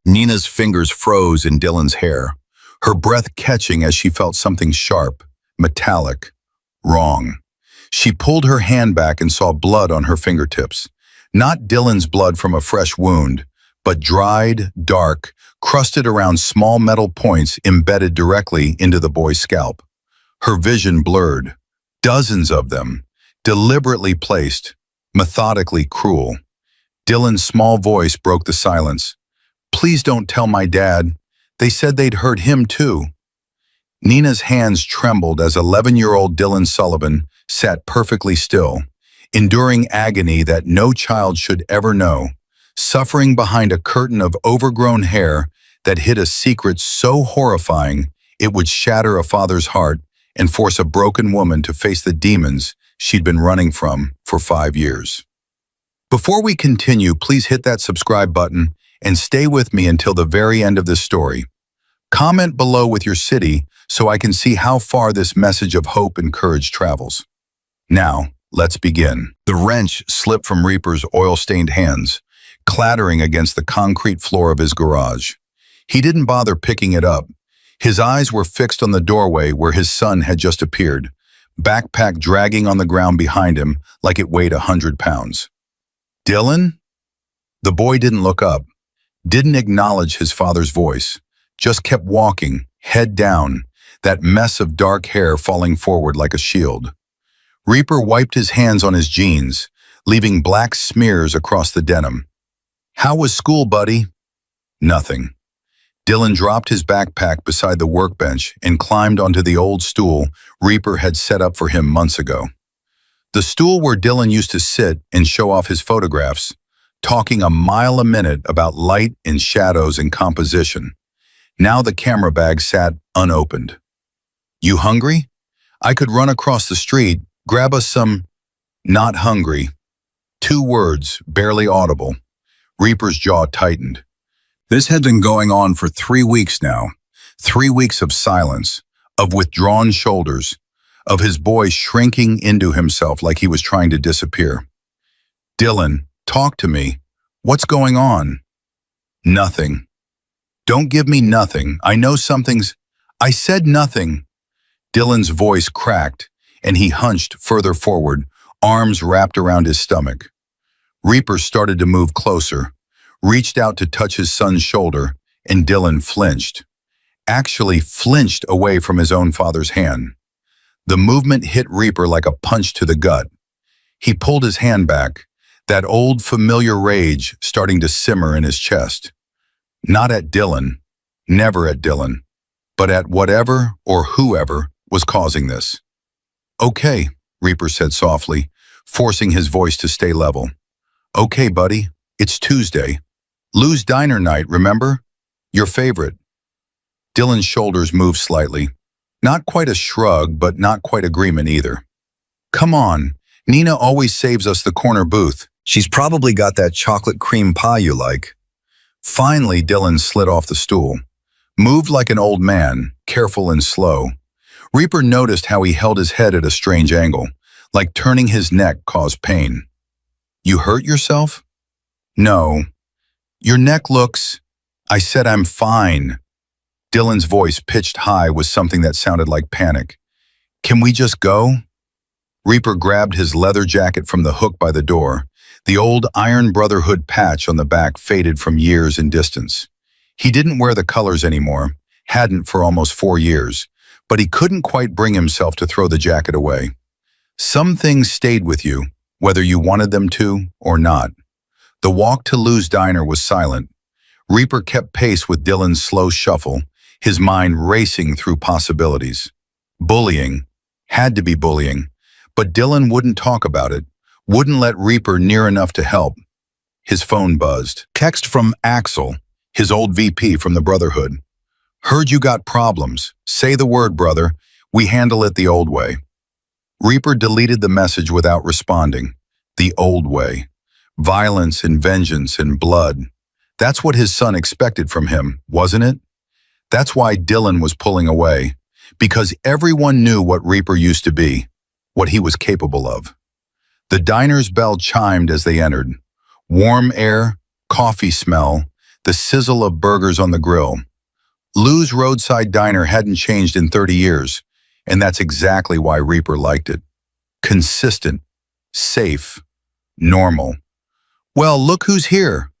Nina's fingers froze in Dylan's hair, her breath catching as she felt something sharp, metallic, wrong. She pulled her hand back and saw blood on her fingertips. Not Dylan's blood from a fresh wound, but dried, dark, crusted around small metal points embedded directly into the boy's scalp. Her vision blurred. Dozens of them, deliberately placed, methodically cruel. Dylan's small voice broke the silence. "Please don't tell my dad. They said they'd hurt him too." Nina's hands trembled as 11-year-old Dylan Sullivan sat perfectly still, enduring agony that no child should ever know, suffering behind a curtain of overgrown hair that hid a secret so horrifying it would shatter a father's heart and force a broken woman to face the demons she'd been running from for 5 years. Before we continue, please hit that subscribe button and stay with me until the very end of this story. Comment below with your city so I can see how far this message of hope and courage travels. Now, let's begin. The wrench slipped from Reaper's oil-stained hands, clattering against the concrete floor of his garage. He didn't bother picking it up. His eyes were fixed on the doorway where his son had just appeared, backpack dragging on the ground behind him like it weighed 100 pounds. "Dylan?" The boy didn't look up, didn't acknowledge his father's voice, just kept walking, head down, that mess of dark hair falling forward like a shield. Reaper wiped his hands on his jeans, leaving black smears across the denim. "How was school, buddy?" Nothing. Dylan dropped his backpack beside the workbench and climbed onto the old stool Reaper had set up for him months ago. The stool where Dylan used to sit and show off his photographs, talking a mile a minute about light and shadows and composition. Now the camera bag sat unopened. "You hungry? I could run across the street, grab us some—" "Not hungry." 2 words, barely audible. Reaper's jaw tightened. This had been going on for 3 weeks now. 3 weeks of silence, of withdrawn shoulders, of his boy shrinking into himself like he was trying to disappear. "Dylan, talk to me. What's going on?" "Nothing." "Don't give me nothing. I know something's—" "I said nothing." Dylan's voice cracked, and he hunched further forward, arms wrapped around his stomach. Reaper started to move closer, reached out to touch his son's shoulder, and Dylan flinched. Actually flinched away from his own father's hand. The movement hit Reaper like a punch to the gut. He pulled his hand back, that old familiar rage starting to simmer in his chest. Not at Dylan, never at Dylan, but at whatever or whoever was causing this. "Okay," Reaper said softly, forcing his voice to stay level. "Okay, buddy, it's Tuesday. Lou's Diner night, remember? Your favorite." Dylan's shoulders moved slightly. Not quite a shrug, but not quite agreement either. "Come on, Nina always saves us the corner booth. She's probably got that chocolate cream pie you like." Finally, Dylan slid off the stool, moved like an old man, careful and slow. Reaper noticed how he held his head at a strange angle, like turning his neck caused pain. "You hurt yourself?" "No." "Your neck looks—" "I said I'm fine." Dylan's voice pitched high with something that sounded like panic. "Can we just go?" Reaper grabbed his leather jacket from the hook by the door. The old Iron Brotherhood patch on the back faded from years and distance. He didn't wear the colors anymore, hadn't for almost 4 years, but he couldn't quite bring himself to throw the jacket away. Some things stayed with you, whether you wanted them to or not. The walk to Lou's Diner was silent. Reaper kept pace with Dylan's slow shuffle, his mind racing through possibilities. Bullying. Had to be bullying. But Dylan wouldn't talk about it, wouldn't let Reaper near enough to help. His phone buzzed. Text from Axel, his old VP from the Brotherhood. "Heard you got problems. Say the word, brother. We handle it the old way." Reaper deleted the message without responding. The old way. Violence and vengeance and blood. That's what his son expected from him, wasn't it? That's why Dylan was pulling away, because everyone knew what Reaper used to be, what he was capable of. The diner's bell chimed as they entered. Warm air, coffee smell, the sizzle of burgers on the grill. Lou's roadside diner hadn't changed in 30 years, and that's exactly why Reaper liked it. Consistent, safe, normal. Well, look who's here.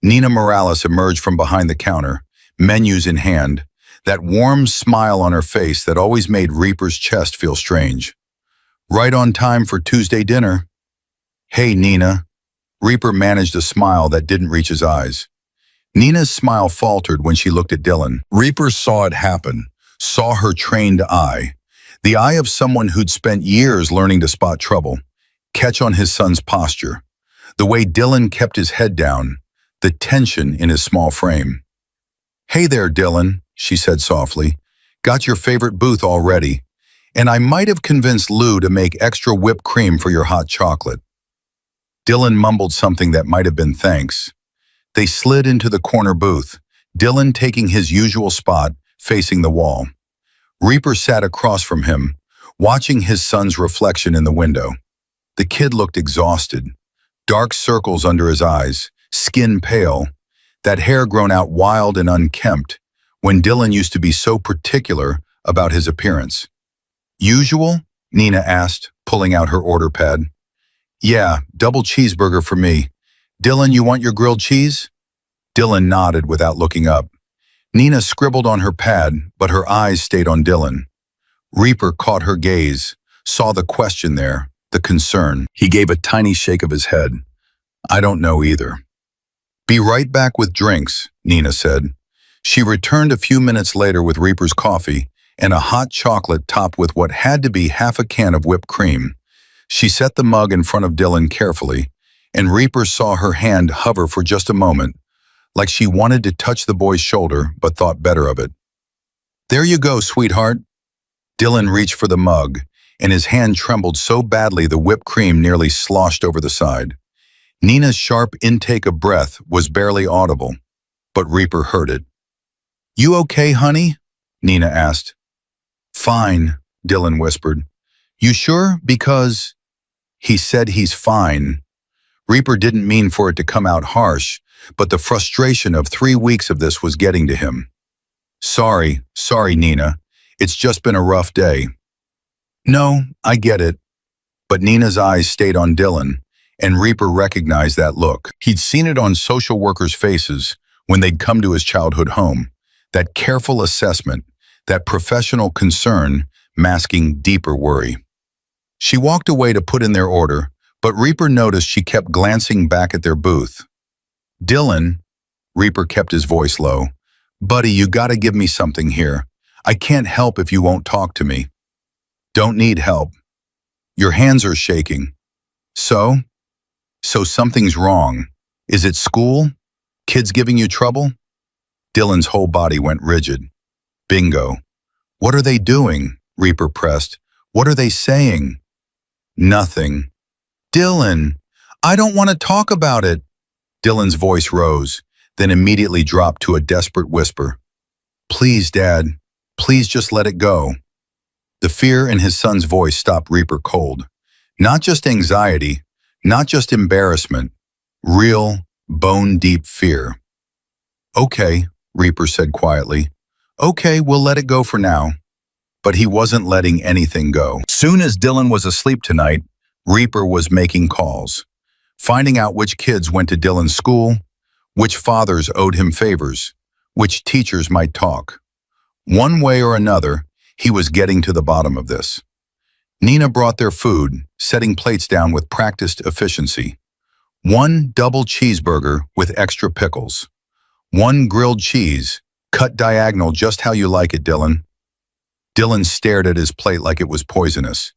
Nina Morales emerged from behind the counter, menus in hand, that warm smile on her face that always made Reaper's chest feel strange. Right on time for Tuesday dinner. Hey, Nina. Reaper managed a smile that didn't reach his eyes. Nina's smile faltered when she looked at Dylan. Reaper saw it happen, saw her trained eye, the eye of someone who'd spent years learning to spot trouble, catch on his son's posture, the way Dylan kept his head down, the tension in his small frame. Hey there, Dylan, she said softly. Got your favorite booth already, and I might have convinced Lou to make extra whipped cream for your hot chocolate. Dylan mumbled something that might have been thanks. They slid into the corner booth, Dylan taking his usual spot, facing the wall. Reaper sat across from him, watching his son's reflection in the window. The kid looked exhausted, dark circles under his eyes, skin pale, that hair grown out wild and unkempt, when Dylan used to be so particular about his appearance. Usual? Nina asked, pulling out her order pad. Yeah, double cheeseburger for me. Dylan, you want your grilled cheese? Dylan nodded without looking up. Nina scribbled on her pad, but her eyes stayed on Dylan. Reaper caught her gaze, saw the question there, the concern. He gave a tiny shake of his head. I don't know either. Be right back with drinks, Nina said. She returned a few minutes later with Reaper's coffee and a hot chocolate topped with what had to be half a can of whipped cream. She set the mug in front of Dylan carefully, and Reaper saw her hand hover for just a moment, like she wanted to touch the boy's shoulder but thought better of it. There you go, sweetheart. Dylan reached for the mug, and his hand trembled so badly the whipped cream nearly sloshed over the side. Nina's sharp intake of breath was barely audible, but Reaper heard it. You okay, honey? Nina asked. Fine, Dylan whispered. You sure? Because... He said he's fine. Reaper didn't mean for it to come out harsh, but the frustration of 3 weeks of this was getting to him. Sorry, Nina. It's just been a rough day. No, I get it. But Nina's eyes stayed on Dylan, and Reaper recognized that look. He'd seen it on social workers' faces when they'd come to his childhood home. That careful assessment, that professional concern masking deeper worry. She walked away to put in their order, but Reaper noticed she kept glancing back at their booth. Dylan, Reaper kept his voice low. Buddy, you gotta give me something here. I can't help if you won't talk to me. Don't need help. Your hands are shaking. So something's wrong. Is it school? Kids giving you trouble? Dylan's whole body went rigid. Bingo. What are they doing? Reaper pressed. What are they saying? Nothing. Dylan, I don't want to talk about it. Dylan's voice rose, then immediately dropped to a desperate whisper. Please, Dad. Please just let it go. The fear in his son's voice stopped Reaper cold. Not just anxiety, not just embarrassment, real, bone-deep fear. Okay, Reaper said quietly. Okay, we'll let it go for now. But he wasn't letting anything go. Soon as Dylan was asleep tonight, Reaper was making calls, finding out which kids went to Dylan's school, which fathers owed him favors, which teachers might talk. One way or another, he was getting to the bottom of this. Nina brought their food, setting plates down with practiced efficiency. 1 double cheeseburger with extra pickles. 1 grilled cheese, cut diagonal just how you like it, Dylan. Dylan stared at his plate like it was poisonous.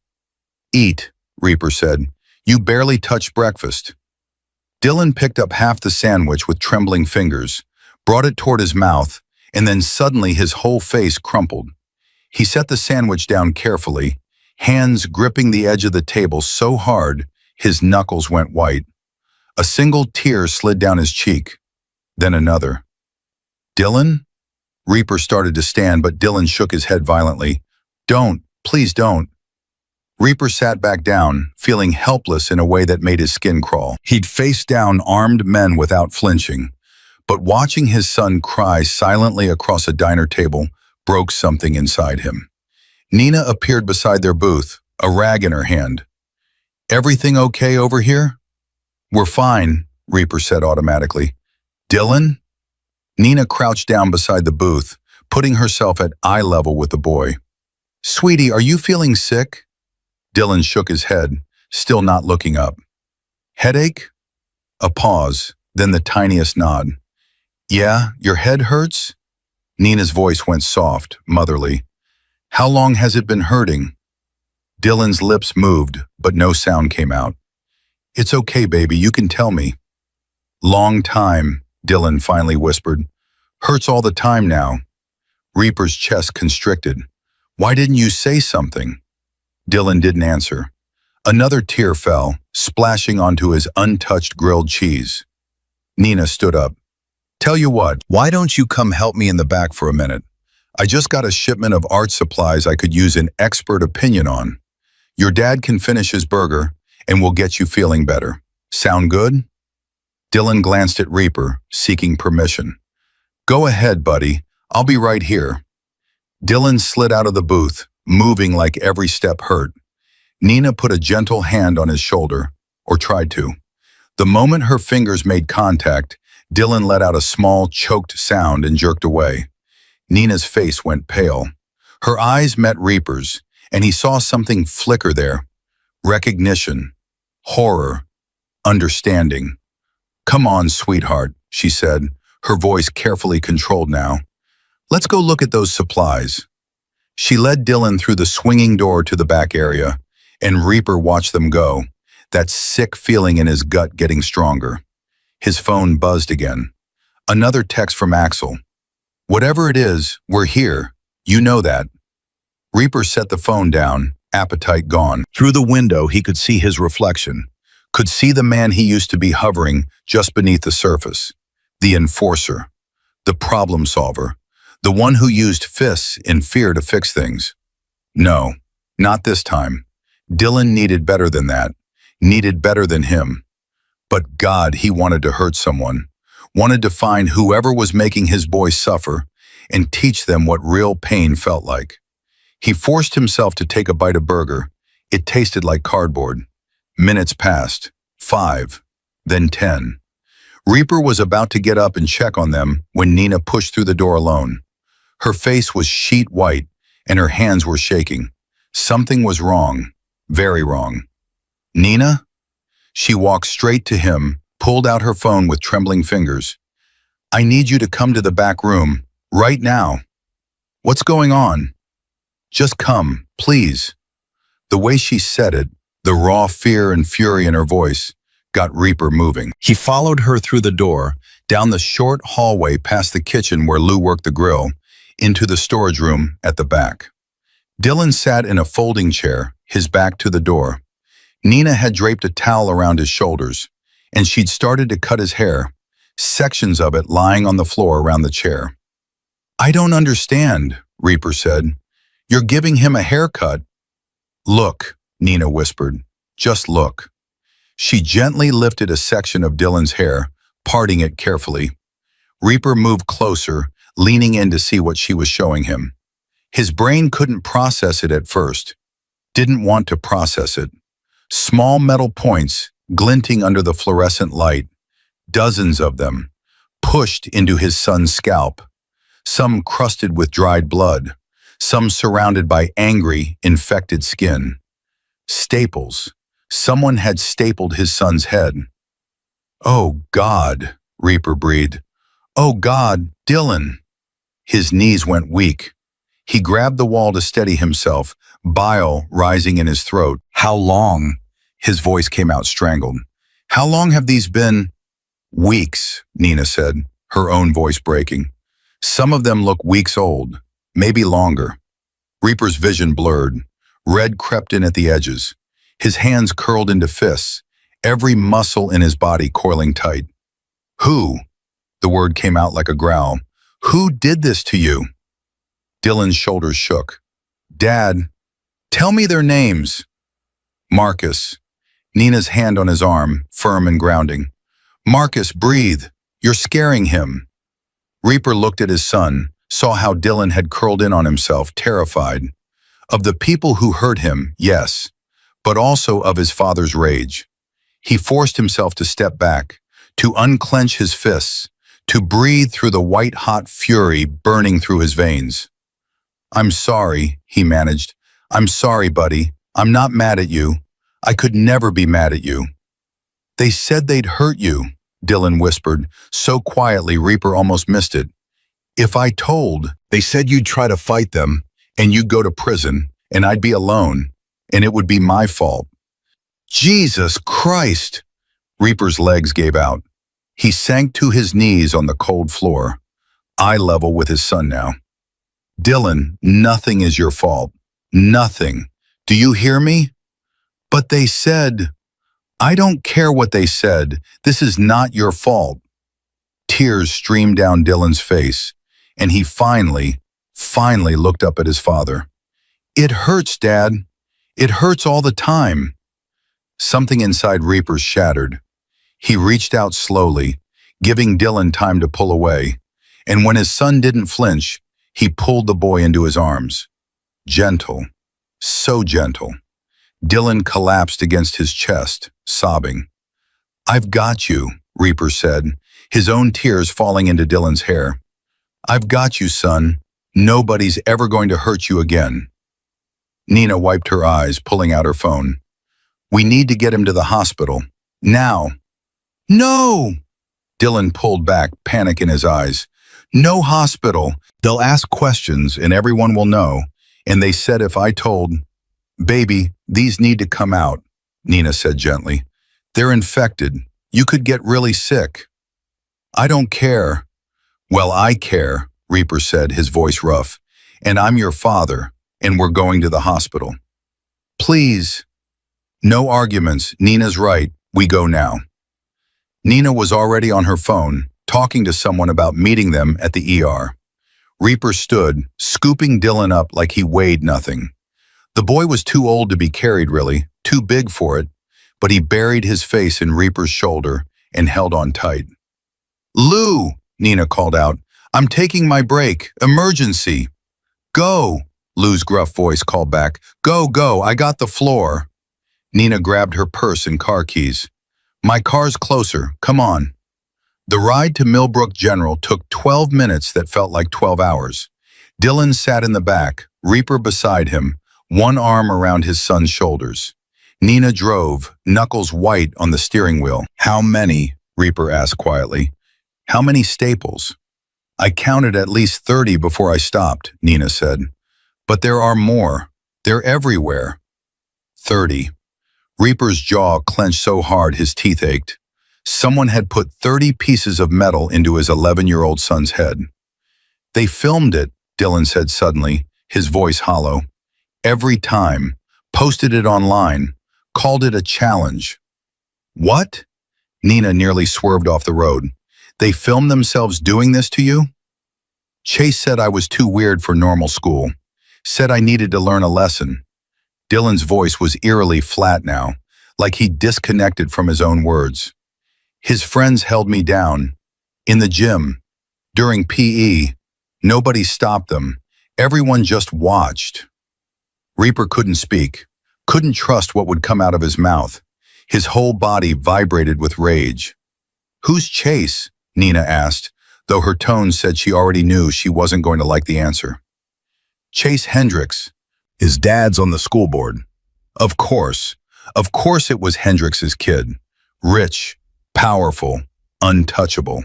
Eat, Reaper said. You barely touched breakfast. Dylan picked up half the sandwich with trembling fingers, brought it toward his mouth, and then suddenly his whole face crumpled. He set the sandwich down carefully, hands gripping the edge of the table so hard his knuckles went white. A single tear slid down his cheek, then another. Dylan? Reaper started to stand, but Dylan shook his head violently. Don't, please don't. Reaper sat back down, feeling helpless in a way that made his skin crawl. He'd faced down armed men without flinching, But watching his son cry silently across a diner table broke something inside him. Nina appeared beside their booth, a rag in her hand. "Everything okay over here?" "We're fine," Reaper said automatically. "Dylan?" Nina crouched down beside the booth, putting herself at eye level with the boy. "Sweetie, are you feeling sick?" Dylan shook his head, still not looking up. "Headache?" A pause, then the tiniest nod. "Yeah, your head hurts?" Nina's voice went soft, motherly. "How long has it been hurting?" Dylan's lips moved, but no sound came out. "It's okay, baby, you can tell me." "Long time," Dylan finally whispered. "Hurts all the time now." Reaper's chest constricted. "Why didn't you say something?" Dylan didn't answer. Another tear fell, splashing onto his untouched grilled cheese. Nina stood up. "Tell you what, why don't you come help me in the back for a minute? I just got a shipment of art supplies I could use an expert opinion on. Your dad can finish his burger, and we'll get you feeling better. Sound good?" Dylan glanced at Reaper, seeking permission. "Go ahead, buddy. I'll be right here." Dylan slid out of the booth, moving like every step hurt. Nina put a gentle hand on his shoulder, or tried to. The moment her fingers made contact, Dylan let out a small, choked sound and jerked away. Nina's face went pale. Her eyes met Reaper's, and he saw something flicker there. Recognition, horror, understanding. "Come on, sweetheart," she said, her voice carefully controlled now. "Let's go look at those supplies." She led Dylan through the swinging door to the back area, and Reaper watched them go, that sick feeling in his gut getting stronger. His phone buzzed again. Another text from Axel. "Whatever it is, we're here. You know that." Reaper set the phone down, appetite gone. Through the window, he could see his reflection, could see the man he used to be hovering just beneath the surface. The enforcer, the problem solver, the one who used fists in fear to fix things. No, not this time. Dylan needed better than that, needed better than him. But God, he wanted to hurt someone, wanted to find whoever was making his boy suffer and teach them what real pain felt like. He forced himself to take a bite of burger. It tasted like cardboard. Minutes passed, 5, then 10. Reaper was about to get up and check on them when Nina pushed through the door alone. Her face was sheet white and her hands were shaking. Something was wrong, very wrong. "Nina?" She walked straight to him, pulled out her phone with trembling fingers. "I need you to come to the back room, right now." "What's going on?" "Just come, please." The way she said it, the raw fear and fury in her voice, got Reaper moving. He followed her through the door, down the short hallway past the kitchen where Lou worked the grill, into the storage room at the back. Dylan sat in a folding chair, his back to the door. Nina had draped a towel around his shoulders, and she'd started to cut his hair, sections of it lying on the floor around the chair. "I don't understand," Reaper said. "You're giving him a haircut." "Look," Nina whispered. "Just look." She gently lifted a section of Dylan's hair, parting it carefully. Reaper moved closer, leaning in to see what she was showing him. His brain couldn't process it at first, didn't want to process it. Small metal points, glinting under the fluorescent light, dozens of them, pushed into his son's scalp, some crusted with dried blood, some surrounded by angry, infected skin. Staples. Someone had stapled his son's head. "Oh, God," Reaper breathed. "Oh, God, Dylan." His knees went weak. He grabbed the wall to steady himself, bile rising in his throat. "How long?" His voice came out strangled. "How long have these been?" "Weeks," Nina said, her own voice breaking. "Some of them look weeks old, maybe longer." Reaper's vision blurred. Red crept in at the edges. His hands curled into fists, every muscle in his body coiling tight. "Who?" The word came out like a growl. "Who did this to you?" Dylan's shoulders shook. "Dad, tell me their names." "Marcus." Nina's hand on his arm, firm and grounding. "Marcus, breathe. You're scaring him." Reaper looked at his son, saw how Dylan had curled in on himself, terrified. Of the people who hurt him, yes, but also of his father's rage. He forced himself to step back, to unclench his fists, to breathe through the white-hot fury burning through his veins. "I'm sorry," he managed. "I'm sorry, buddy. I'm not mad at you. I could never be mad at you." "They said they'd hurt you," Dylan whispered, so quietly Reaper almost missed it. "If I told, they said you'd try to fight them, and you'd go to prison, and I'd be alone, and it would be my fault." "Jesus Christ!" Reaper's legs gave out. He sank to his knees on the cold floor, eye level with his son now. "Dylan, nothing is your fault. Nothing. Do you hear me?" "But they said..." "I don't care what they said. This is not your fault." Tears streamed down Dylan's face, and he finally looked up at his father. "It hurts, Dad. It hurts all the time." Something inside Reaper shattered. He reached out slowly, giving Dylan time to pull away, and when his son didn't flinch, he pulled the boy into his arms. Gentle, so gentle. Dylan collapsed against his chest, sobbing. "I've got you," Reaper said, his own tears falling into Dylan's hair. "I've got you, son. Nobody's ever going to hurt you again." Nina wiped her eyes, pulling out her phone. "We need to get him to the hospital. Now." "No!" Dylan pulled back, panic in his eyes. "No hospital. They'll ask questions and everyone will know. And they said if I told..." "Baby, these need to come out," Nina said gently. "They're infected. You could get really sick." "I don't care." "Well, I care," Reaper said, his voice rough. "And I'm your father, and we're going to the hospital." "Please." "No arguments. Nina's right. We go now." Nina was already on her phone, talking to someone about meeting them at the ER. Reaper stood, scooping Dylan up like he weighed nothing. The boy was too old to be carried, really, too big for it, but he buried his face in Reaper's shoulder and held on tight. "Lou," Nina called out, "I'm taking my break. Emergency." "Go," Lou's gruff voice called back. "Go, go, I got the floor." Nina grabbed her purse and car keys. "My car's closer, come on." The ride to Millbrook General took 12 minutes that felt like 12 hours. Dylan sat in the back, Reaper beside him, one arm around his son's shoulders. Nina drove, knuckles white on the steering wheel. "How many?" Reaper asked quietly. "How many staples?" "I counted at least 30 before I stopped," Nina said. "But there are more. They're everywhere." 30. Reaper's jaw clenched so hard his teeth ached. Someone had put 30 pieces of metal into his 11-year-old son's head. "They filmed it," Dylan said suddenly, his voice hollow. "Every time. Posted it online. Called it a challenge." "What?" Nina nearly swerved off the road. "They filmed themselves doing this to you?" "Chase said I was too weird for normal school. Said I needed to learn a lesson." Dylan's voice was eerily flat now, like he'd disconnected from his own words. "His friends held me down. In the gym. During PE. Nobody stopped them. Everyone just watched." Reaper couldn't speak, couldn't trust what would come out of his mouth. His whole body vibrated with rage. "Who's Chase?" Nina asked, though her tone said she already knew she wasn't going to like the answer. "Chase Hendricks. His dad's on the school board." Of course it was Hendricks's kid. Rich, powerful, untouchable.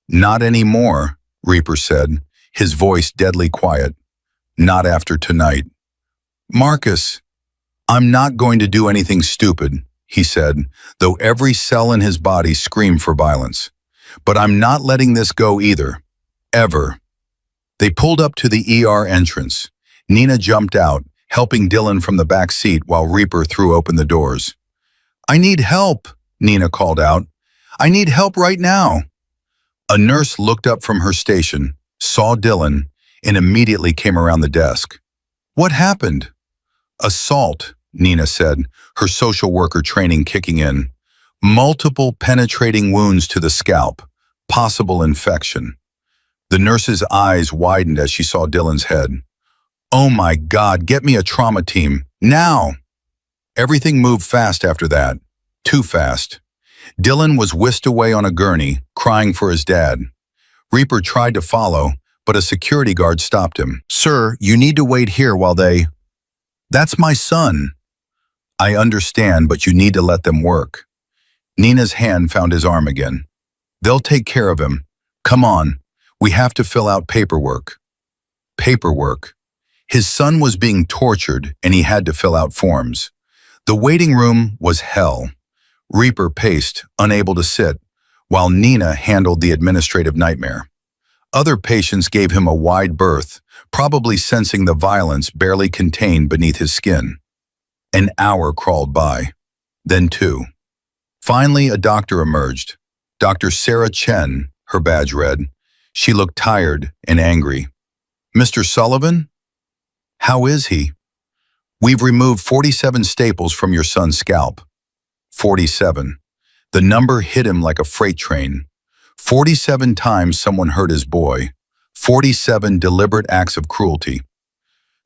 "Not anymore," Reaper said, his voice deadly quiet. "Not after tonight." "Marcus." "I'm not going to do anything stupid," he said, though every cell in his body screamed for violence. "But I'm not letting this go either. Ever." They pulled up to the ER entrance. Nina jumped out, helping Dylan from the back seat while Reaper threw open the doors. "I need help," Nina called out. "I need help right now." A nurse looked up from her station, saw Dylan, and immediately came around the desk. "What happened?" "Assault," Nina said, her social worker training kicking in. "Multiple penetrating wounds to the scalp. Possible infection. The nurse's eyes widened as she saw Dylan's head. Oh my God, get me a trauma team, now! Everything moved fast after that. Too fast. Dylan was whisked away on a gurney, crying for his dad. Reaper tried to follow, but a security guard stopped him. Sir, you need to wait here while they... That's my son. I understand, but you need to let them work. Nina's hand found his arm again. They'll take care of him. Come on, we have to fill out paperwork. Paperwork. His son was being tortured and he had to fill out forms. The waiting room was hell. Reaper paced, unable to sit, while Nina handled the administrative nightmare. Other patients gave him a wide berth, probably sensing the violence barely contained beneath his skin. An hour crawled by, then two. Finally, a doctor emerged. Dr. Sarah Chen, her badge read. She looked tired and angry. Mr. Sullivan? How is he? We've removed 47 staples from your son's scalp. 47. The number hit him like a freight train. 47 times someone hurt his boy. 47 deliberate acts of cruelty.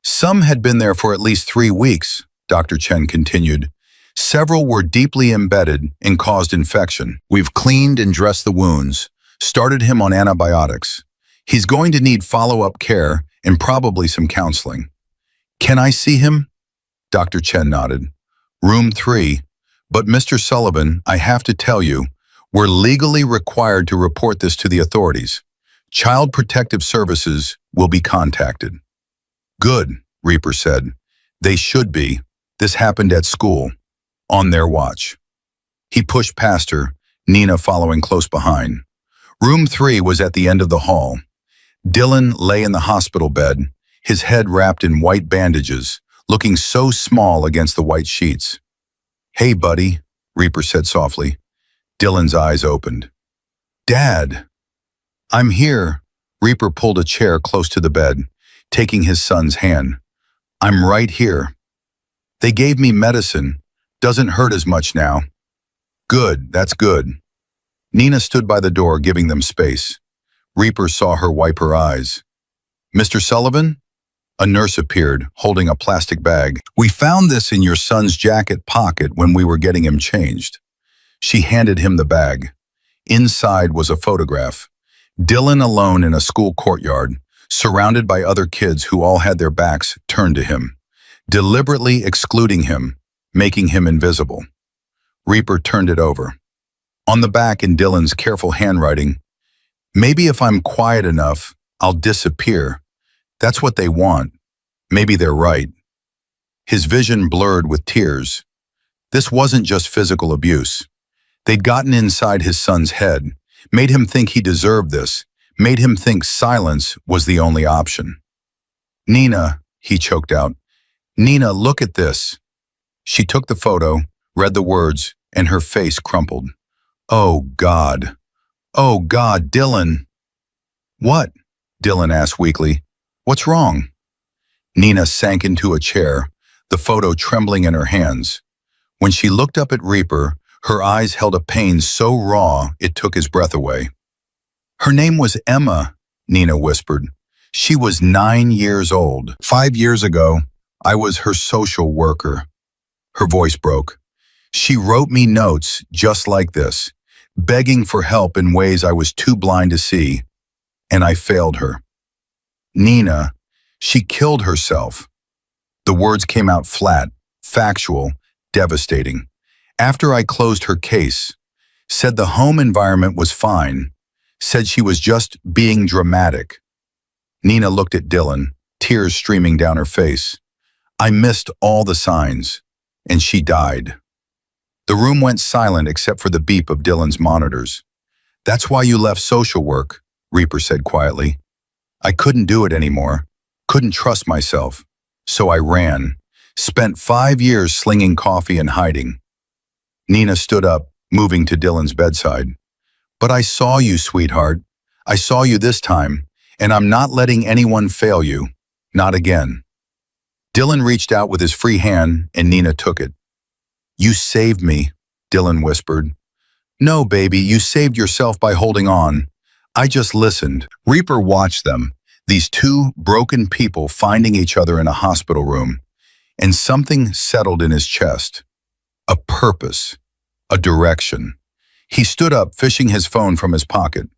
Some had been there for at least 3 weeks, Dr. Chen continued. Several were deeply embedded and caused infection. We've cleaned and dressed the wounds, started him on antibiotics. He's going to need follow-up care and probably some counseling. Can I see him? Dr. Chen nodded. Room 3. But Mr. Sullivan, I have to tell you, we're legally required to report this to the authorities. Child Protective Services will be contacted. Good, Reaper said. They should be. This happened at school. On their watch. He pushed past her, Nina following close behind. Room 3 was at the end of the hall. Dylan lay in the hospital bed, his head wrapped in white bandages, looking so small against the white sheets. Hey, buddy, Reaper said softly. Dylan's eyes opened. Dad! I'm here. Reaper pulled a chair close to the bed, taking his son's hand. I'm right here. They gave me medicine. Doesn't hurt as much now. Good, that's good. Nina stood by the door, giving them space. Reaper saw her wipe her eyes. Mr. Sullivan? A nurse appeared, holding a plastic bag. We found this in your son's jacket pocket when we were getting him changed. She handed him the bag. Inside was a photograph. Dylan alone in a school courtyard, surrounded by other kids who all had their backs turned to him, deliberately excluding him, making him invisible. Reaper turned it over. On the back in Dylan's careful handwriting, maybe if I'm quiet enough, I'll disappear. That's what they want. Maybe they're right. His vision blurred with tears. This wasn't just physical abuse. They'd gotten inside his son's head, made him think he deserved this, made him think silence was the only option. Nina, he choked out. Nina, look at this. She took the photo, read the words, and her face crumpled. Oh, God. Oh, God, Dylan. What? Dylan asked weakly. What's wrong? Nina sank into a chair, the photo trembling in her hands. When she looked up at Reaper, her eyes held a pain so raw it took his breath away. Her name was Emma, Nina whispered. She was 9 years old. 5 years ago, I was her social worker. Her voice broke. She wrote me notes just like this, begging for help in ways I was too blind to see, and I failed her. Nina, she killed herself. The words came out flat, factual, devastating. After I closed her case, said the home environment was fine, said she was just being dramatic. Nina looked at Dylan, tears streaming down her face. I missed all the signs, and she died. The room went silent except for the beep of Dylan's monitors. That's why you left social work, Reaper said quietly. I couldn't do it anymore, couldn't trust myself, so I ran, spent 5 years slinging coffee and hiding. Nina stood up, moving to Dylan's bedside. But I saw you, sweetheart. I saw you this time, and I'm not letting anyone fail you. Not again. Dylan reached out with his free hand, and Nina took it. You saved me, Dylan whispered. No, baby, you saved yourself by holding on. I just listened. Reaper watched them, these two broken people finding each other in a hospital room, and something settled in his chest. A purpose, a direction. He stood up, fishing his phone from his pocket.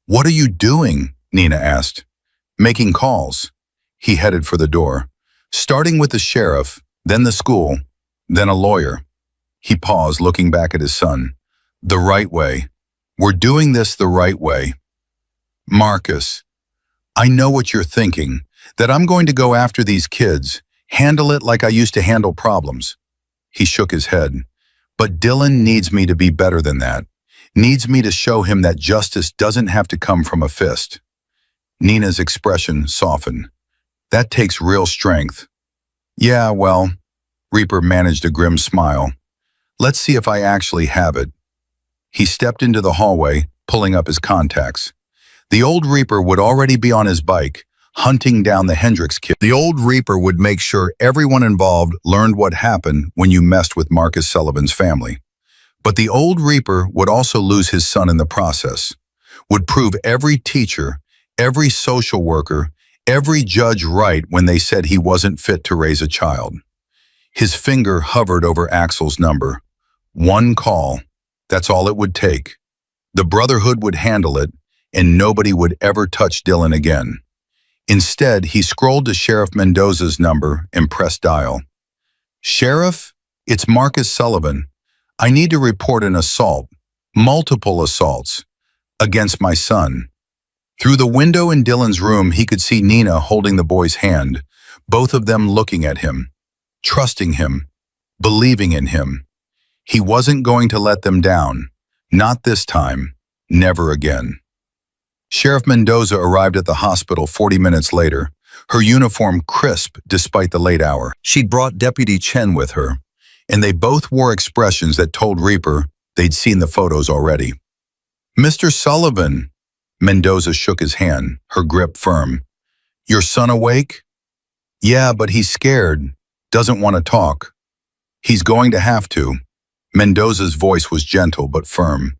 What are you doing? Nina asked. Making calls. He headed for the door, starting with the sheriff, then the school, then a lawyer. He paused, looking back at his son. The right way. We're doing this the right way. Marcus, I know what you're thinking, that I'm going to go after these kids, handle it like I used to handle problems. He shook his head. But Dylan needs me to be better than that. Needs me to show him that justice doesn't have to come from a fist. Nina's expression softened. That takes real strength. Yeah, well, Reaper managed a grim smile. Let's see if I actually have it. He stepped into the hallway, pulling up his contacts. The old Reaper would already be on his bike, hunting down the Hendricks kid. The old Reaper would make sure everyone involved learned what happened when you messed with Marcus Sullivan's family. But the old Reaper would also lose his son in the process, would prove every teacher, every social worker, every judge right when they said he wasn't fit to raise a child. His finger hovered over Axel's number. One call. That's all it would take. The Brotherhood would handle it, and nobody would ever touch Dylan again. Instead, he scrolled to Sheriff Mendoza's number and pressed dial. Sheriff, it's Marcus Sullivan. I need to report an assault, multiple assaults, against my son. Through the window in Dylan's room, he could see Nina holding the boy's hand, both of them looking at him, trusting him, believing in him. He wasn't going to let them down. Not this time. Never again. Sheriff Mendoza arrived at the hospital 40 minutes later, her uniform crisp despite the late hour. She'd brought Deputy Chen with her, and they both wore expressions that told Reaper they'd seen the photos already. Mr. Sullivan, Mendoza shook his hand, her grip firm. Your son awake? Yeah, but he's scared, doesn't want to talk. He's going to have to. Mendoza's voice was gentle but firm.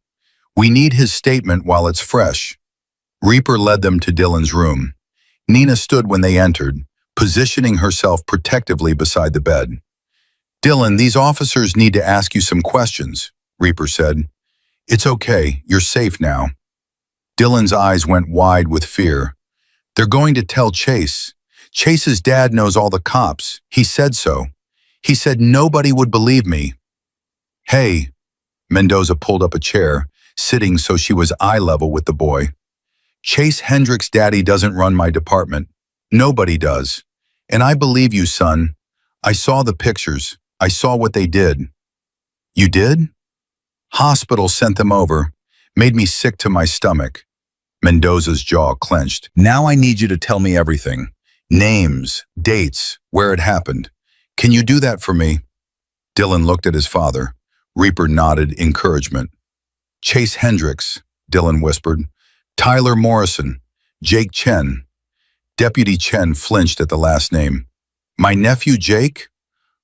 We need his statement while it's fresh. Reaper led them to Dylan's room. Nina stood when they entered, positioning herself protectively beside the bed. Dylan, these officers need to ask you some questions, Reaper said. It's okay, you're safe now. Dylan's eyes went wide with fear. They're going to tell Chase. Chase's dad knows all the cops. He said so. He said nobody would believe me. Hey, Mendoza pulled up a chair, sitting so she was eye level with the boy. Chase Hendricks' daddy doesn't run my department. Nobody does. And I believe you, son. I saw the pictures. I saw what they did. You did? Hospital sent them over. Made me sick to my stomach. Mendoza's jaw clenched. Now I need you to tell me everything. Names, dates, where it happened. Can you do that for me? Dylan looked at his father. Reaper nodded encouragement. Chase Hendricks, Dylan whispered. Tyler Morrison, Jake Chen. Deputy Chen flinched at the last name. My nephew Jake?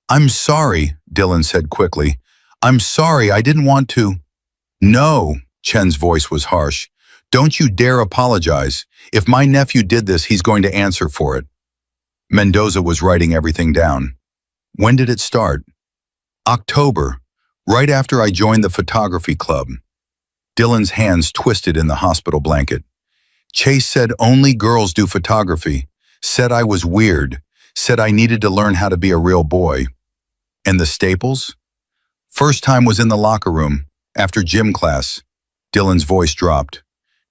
I'm sorry, Dylan said quickly. I'm sorry, I didn't want to. No, Chen's voice was harsh. Don't you dare apologize. If my nephew did this, he's going to answer for it. Mendoza was writing everything down. When did it start? October, right after I joined the photography club. Dylan's hands twisted in the hospital blanket. Chase said only girls do photography, said I was weird, said I needed to learn how to be a real boy. And the Staples? First time was in the locker room, after gym class. Dylan's voice dropped.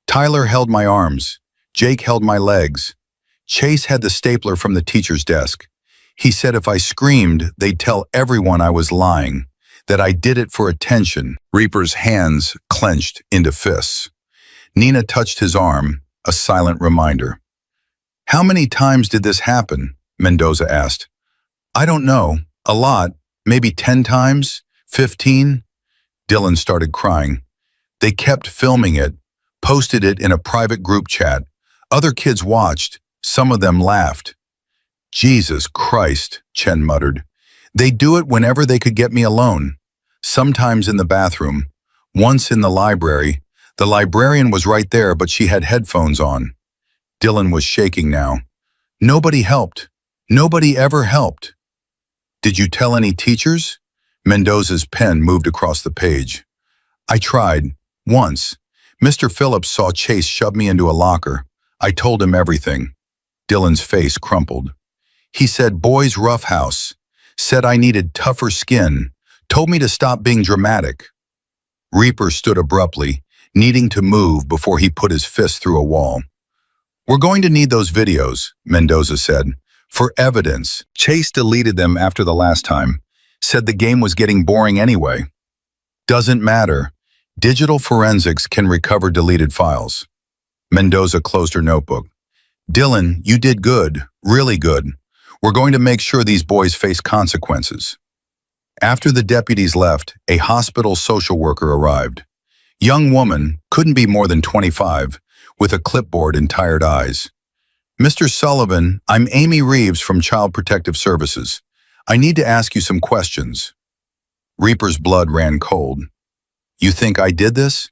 Tyler held my arms. Jake held my legs. Chase had the stapler from the teacher's desk. He said if I screamed, they'd tell everyone I was lying, that I did it for attention. Reaper's hands clenched into fists. Nina touched his arm, a silent reminder. How many times did this happen? Mendoza asked. I don't know. A lot. Maybe 10 times? 15? Dylan started crying. They kept filming it, posted it in a private group chat. Other kids watched. Some of them laughed. Jesus Christ, Chen muttered. They do it whenever they could get me alone. Sometimes in the bathroom. Once in the librarian was right there, but she had headphones on. Dylan was shaking now. Nobody helped. Nobody ever helped. Did you tell any teachers? Mendoza's pen moved across the page. I tried. Once. Mr. Phillips saw Chase shove me into a locker. I told him everything. Dylan's face crumpled. He said boys roughhouse. Said I needed tougher skin. Told me to stop being dramatic. Reaper stood abruptly, needing to move before he put his fist through a wall. We're going to need those videos, Mendoza said, for evidence. Chase deleted them after the last time. Said the game was getting boring anyway. Doesn't matter. Digital forensics can recover deleted files. Mendoza closed her notebook. Dylan, you did good, really good. We're going to make sure these boys face consequences. After the deputies left, a hospital social worker arrived. Young woman, couldn't be more than 25, with a clipboard and tired eyes. Mr. Sullivan, I'm Amy Reeves from Child Protective Services. I need to ask you some questions. Reaper's blood ran cold. You think I did this?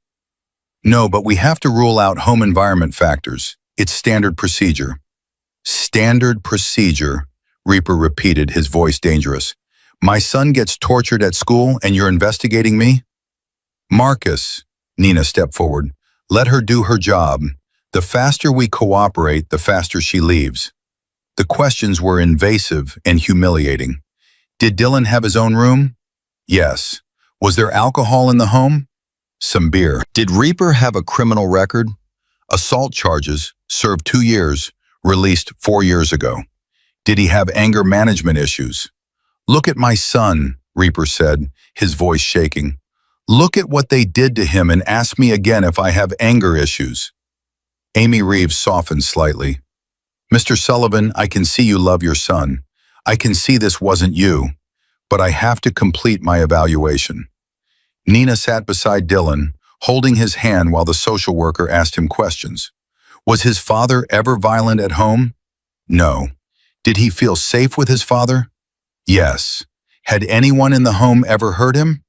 No, but we have to rule out home environment factors. It's standard procedure. Standard procedure, Reaper repeated, his voice dangerous. My son gets tortured at school and you're investigating me? Marcus, Nina stepped forward. Let her do her job. The faster we cooperate, the faster she leaves. The questions were invasive and humiliating. Did Dylan have his own room? Yes. Was there alcohol in the home? Some beer. Did Reaper have a criminal record? Assault charges, served 2 years, released 4 years ago. Did he have anger management issues? Look at my son, Reaper said, his voice shaking. Look at what they did to him and ask me again if I have anger issues. Amy Reeves softened slightly. Mr. Sullivan, I can see you love your son. I can see this wasn't you, but I have to complete my evaluation. Nina sat beside Dylan, holding his hand while the social worker asked him questions. Was his father ever violent at home? No. Did he feel safe with his father? Yes. Had anyone in the home ever hurt him?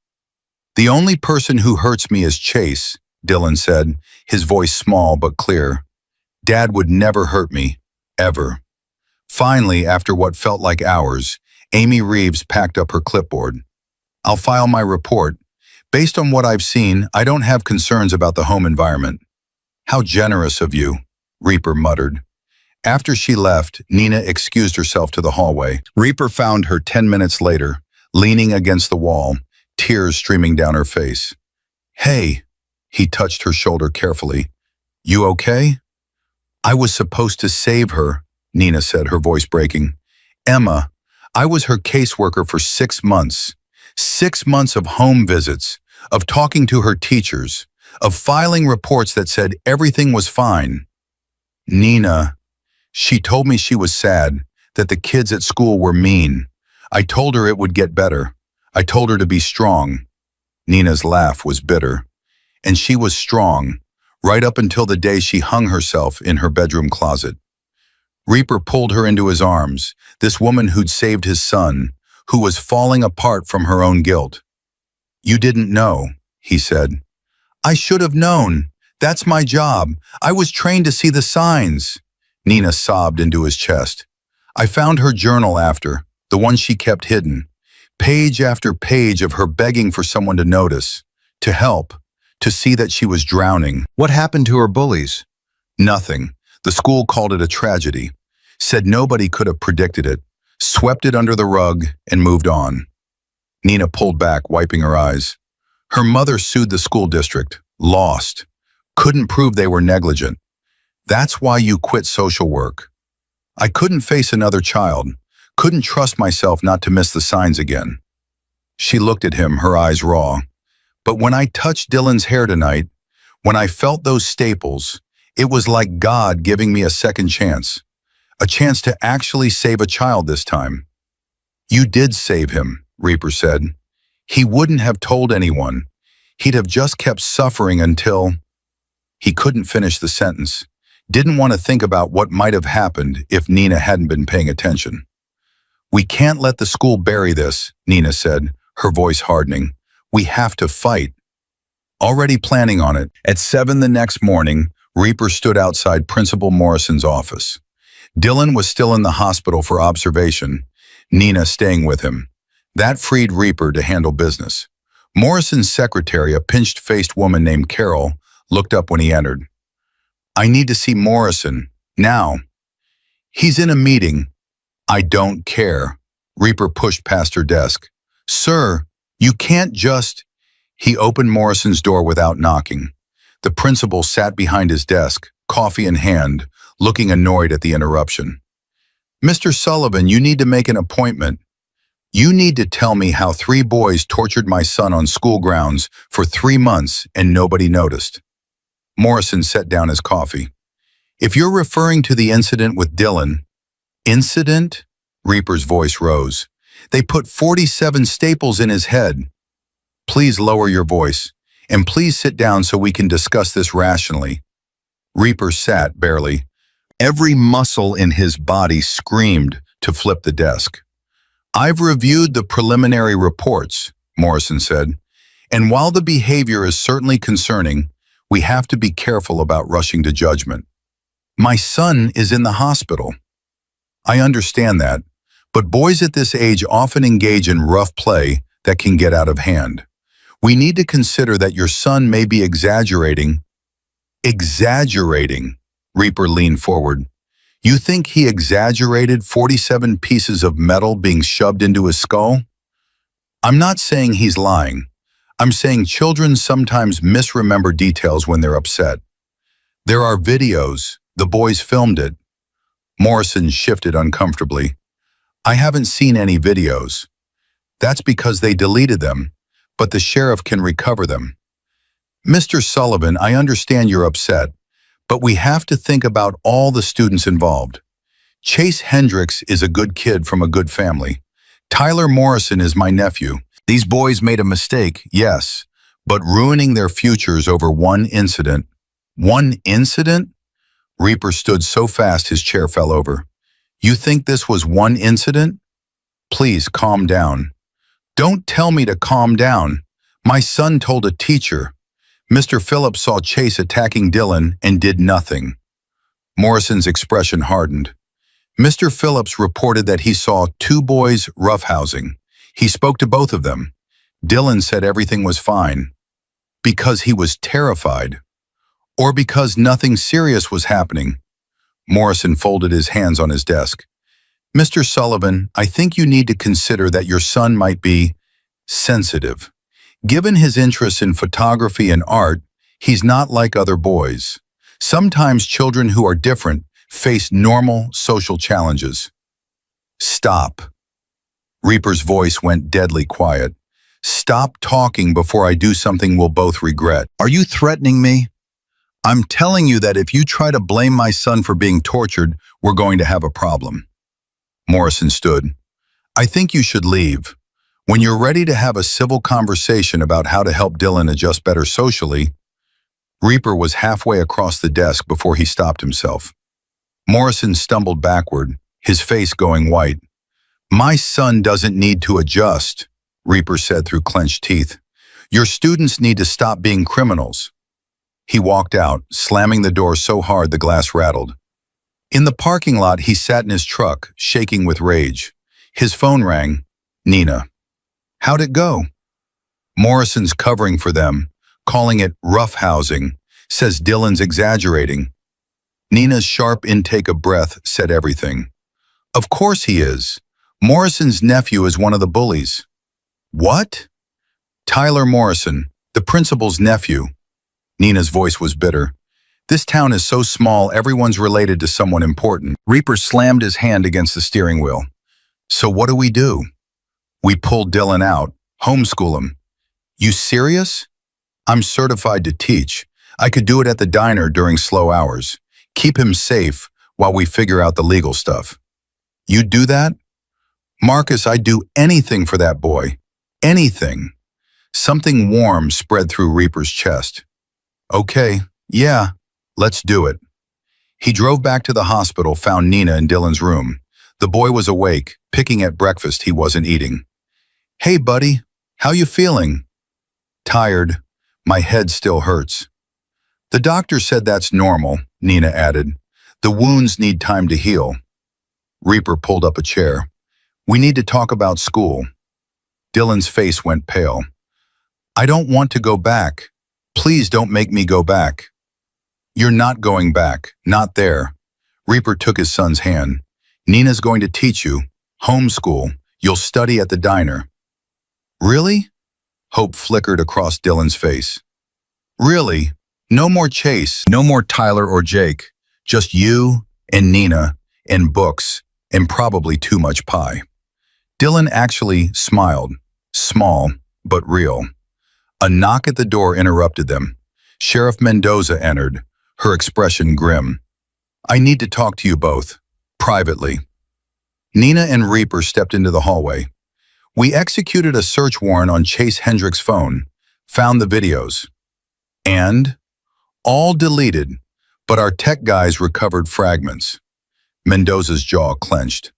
The only person who hurts me is Chase, Dylan said, his voice small but clear. Dad would never hurt me, ever. Finally, after what felt like hours, Amy Reeves packed up her clipboard. I'll file my report. Based on what I've seen, I don't have concerns about the home environment. How generous of you, Reaper muttered. After she left, Nina excused herself to the hallway. Reaper found her 10 minutes later, leaning against the wall, tears streaming down her face. Hey, he touched her shoulder carefully. You okay? I was supposed to save her, Nina said, her voice breaking. Emma, I was her caseworker for 6 months. 6 months of home visits, of talking to her teachers, of filing reports that said everything was fine. Nina, she told me she was sad, that the kids at school were mean. I told her it would get better. I told her to be strong. Nina's laugh was bitter. And she was strong, right up until the day she hung herself in her bedroom closet. Reaper pulled her into his arms, this woman who'd saved his son, who was falling apart from her own guilt. You didn't know, he said. I should have known. That's my job. I was trained to see the signs. Nina sobbed into his chest. I found her journal after, the one she kept hidden. Page after page of her begging for someone to notice, to help, to see that she was drowning. What happened to her bullies? Nothing. The school called it a tragedy. Said nobody could have predicted it. Swept it under the rug and moved on. Nina pulled back, wiping her eyes. Her mother sued the school district. Lost. Couldn't prove they were negligent. That's why you quit social work. I couldn't face another child. Couldn't trust myself not to miss the signs again. She looked at him, her eyes raw. But when I touched Dylan's hair tonight, when I felt those staples, it was like God giving me a second chance. A chance to actually save a child this time. You did save him, Reaper said. He wouldn't have told anyone. He'd have just kept suffering until... He couldn't finish the sentence. Didn't want to think about what might have happened if Nina hadn't been paying attention. We can't let the school bury this, Nina said, her voice hardening. We have to fight. already planning on it. At 7 the next morning, Reaper stood outside Principal Morrison's office. Dylan was still in the hospital for observation, Nina staying with him. That freed Reaper to handle business. Morrison's secretary, a pinched-faced woman named Carol, looked up when he entered. "I need to see Morrison, now." "He's in a meeting." "I don't care." Reaper pushed past her desk. "Sir, you can't just—" He opened Morrison's door without knocking. The principal sat behind his desk, coffee in hand, looking annoyed at the interruption. "Mr. Sullivan, you need to make an appointment. You need to tell me how 3 boys tortured my son on school grounds for 3 months and nobody noticed." Morrison set down his coffee. "If you're referring to the incident with Dylan—" "Incident?" Reaper's voice rose. "They put 47 staples in his head." "Please lower your voice, and please sit down so we can discuss this rationally." Reaper sat, barely. Every muscle in his body screamed to flip the desk. "I've reviewed the preliminary reports," Morrison said, "and while the behavior is certainly concerning, we have to be careful about rushing to judgment. My son is in the hospital." "I understand that, but boys at this age often engage in rough play that can get out of hand. We need to consider that your son may be exaggerating." "Exaggerating?" Reaper leaned forward. "You think he exaggerated 47 pieces of metal being shoved into his skull?" "I'm not saying he's lying. I'm saying children sometimes misremember details when they're upset. There are videos. The boys filmed it." Morrison shifted uncomfortably. "I haven't seen any videos." "That's because they deleted them, but the sheriff can recover them." "Mr. Sullivan, I understand you're upset, but we have to think about all the students involved. Chase Hendricks is a good kid from a good family. Tyler Morrison is my nephew. These boys made a mistake, yes, but ruining their futures over one incident." "One incident?" Reaper stood so fast his chair fell over. "You think this was one incident?" "Please calm down." "Don't tell me to calm down. My son told a teacher. Mr. Phillips saw Chase attacking Dylan and did nothing." Morrison's expression hardened. "Mr. Phillips reported that he saw 2 boys roughhousing. He spoke to both of them. Dylan said everything was fine. Because he was terrified. Or because nothing serious was happening." Morrison folded his hands on his desk. "Mr. Sullivan, I think you need to consider that your son might be sensitive. Given his interest in photography and art, he's not like other boys. Sometimes children who are different face normal social challenges." "Stop." Reaper's voice went deadly quiet. "Stop talking before I do something we'll both regret." "Are you threatening me?" "I'm telling you that if you try to blame my son for being tortured, we're going to have a problem." Morrison stood. "I think you should leave. When you're ready to have a civil conversation about how to help Dylan adjust better socially." Reaper was halfway across the desk before he stopped himself. Morrison stumbled backward, his face going white. "My son doesn't need to adjust," Reaper said through clenched teeth. "Your students need to stop being criminals." He walked out, slamming the door so hard the glass rattled. In the parking lot, he sat in his truck, shaking with rage. His phone rang. Nina. "How'd it go?" "Morrison's covering for them, calling it roughhousing, says Dylan's exaggerating." Nina's sharp intake of breath said everything. "Of course he is. Morrison's nephew is one of the bullies." "What?" "Tyler Morrison, the principal's nephew." Nina's voice was bitter. "This town is so small, everyone's related to someone important." Reaper slammed his hand against the steering wheel. "So what do? We pull Dylan out, homeschool him." "You serious?" "I'm certified to teach. I could do it at the diner during slow hours. Keep him safe while we figure out the legal stuff." "You'd do that?" "Marcus, I'd do anything for that boy. Anything." Something warm spread through Reaper's chest. "Okay, yeah, let's do it." He drove back to the hospital, found Nina in Dylan's room. The boy was awake, picking at breakfast he wasn't eating. "Hey, buddy, how you feeling?" "Tired. My head still hurts. The doctor said that's normal, Nina added. The wounds need time to heal. Reaper pulled up a chair. We need to talk about school. Dylan's face went pale. I don't want to go back. Please don't make me go back. You're not going back. Not there. Reaper took his son's hand. Nina's going to teach you. Homeschool. You'll study at the diner. Really? Hope flickered across Dylan's face. Really? No more Chase. No more Tyler or Jake. Just you and Nina and books and probably too much pie. Dylan actually smiled. Small, but real. A knock at the door interrupted them. Sheriff Mendoza entered, her expression grim. I need to talk to you both, privately. Nina and Reaper stepped into the hallway. We executed a search warrant on Chase Hendrick's phone, found the videos. And? All deleted, but our tech guys recovered fragments. Mendoza's jaw clenched.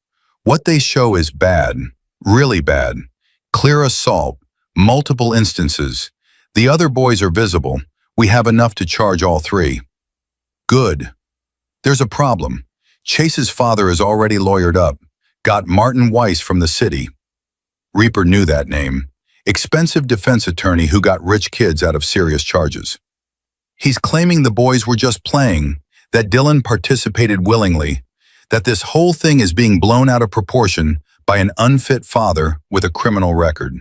What they show is bad, really bad. Clear assault, multiple instances. The other boys are visible. We have enough to charge all three. Good. There's a problem. Chase's father is already lawyered up. Got Martin Weiss from the city. Reaper knew that name. Expensive defense attorney who got rich kids out of serious charges. He's claiming the boys were just playing, that Dylan participated willingly, that this whole thing is being blown out of proportion by an unfit father with a criminal record.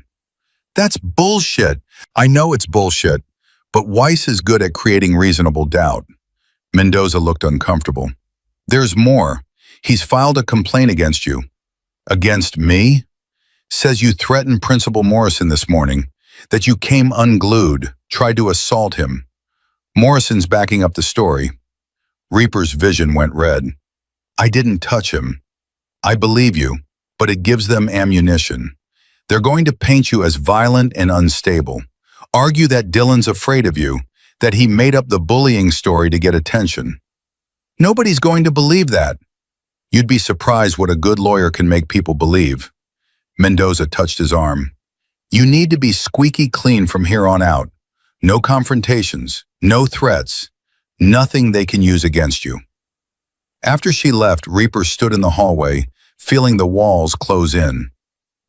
That's bullshit. I know it's bullshit, but Weiss is good at creating reasonable doubt. Mendoza looked uncomfortable. There's more. He's filed a complaint against you. Against me? Says you threatened Principal Morrison this morning, that you came unglued, tried to assault him. Morrison's backing up the story. Reaper's vision went red. I didn't touch him. I believe you, but it gives them ammunition. They're going to paint you as violent and unstable. Argue that Dylan's afraid of you, that he made up the bullying story to get attention. Nobody's going to believe that. You'd be surprised what a good lawyer can make people believe. Mendoza touched his arm. You need to be squeaky clean from here on out. No confrontations, no threats, nothing they can use against you. After she left, Reaper stood in the hallway, feeling the walls close in.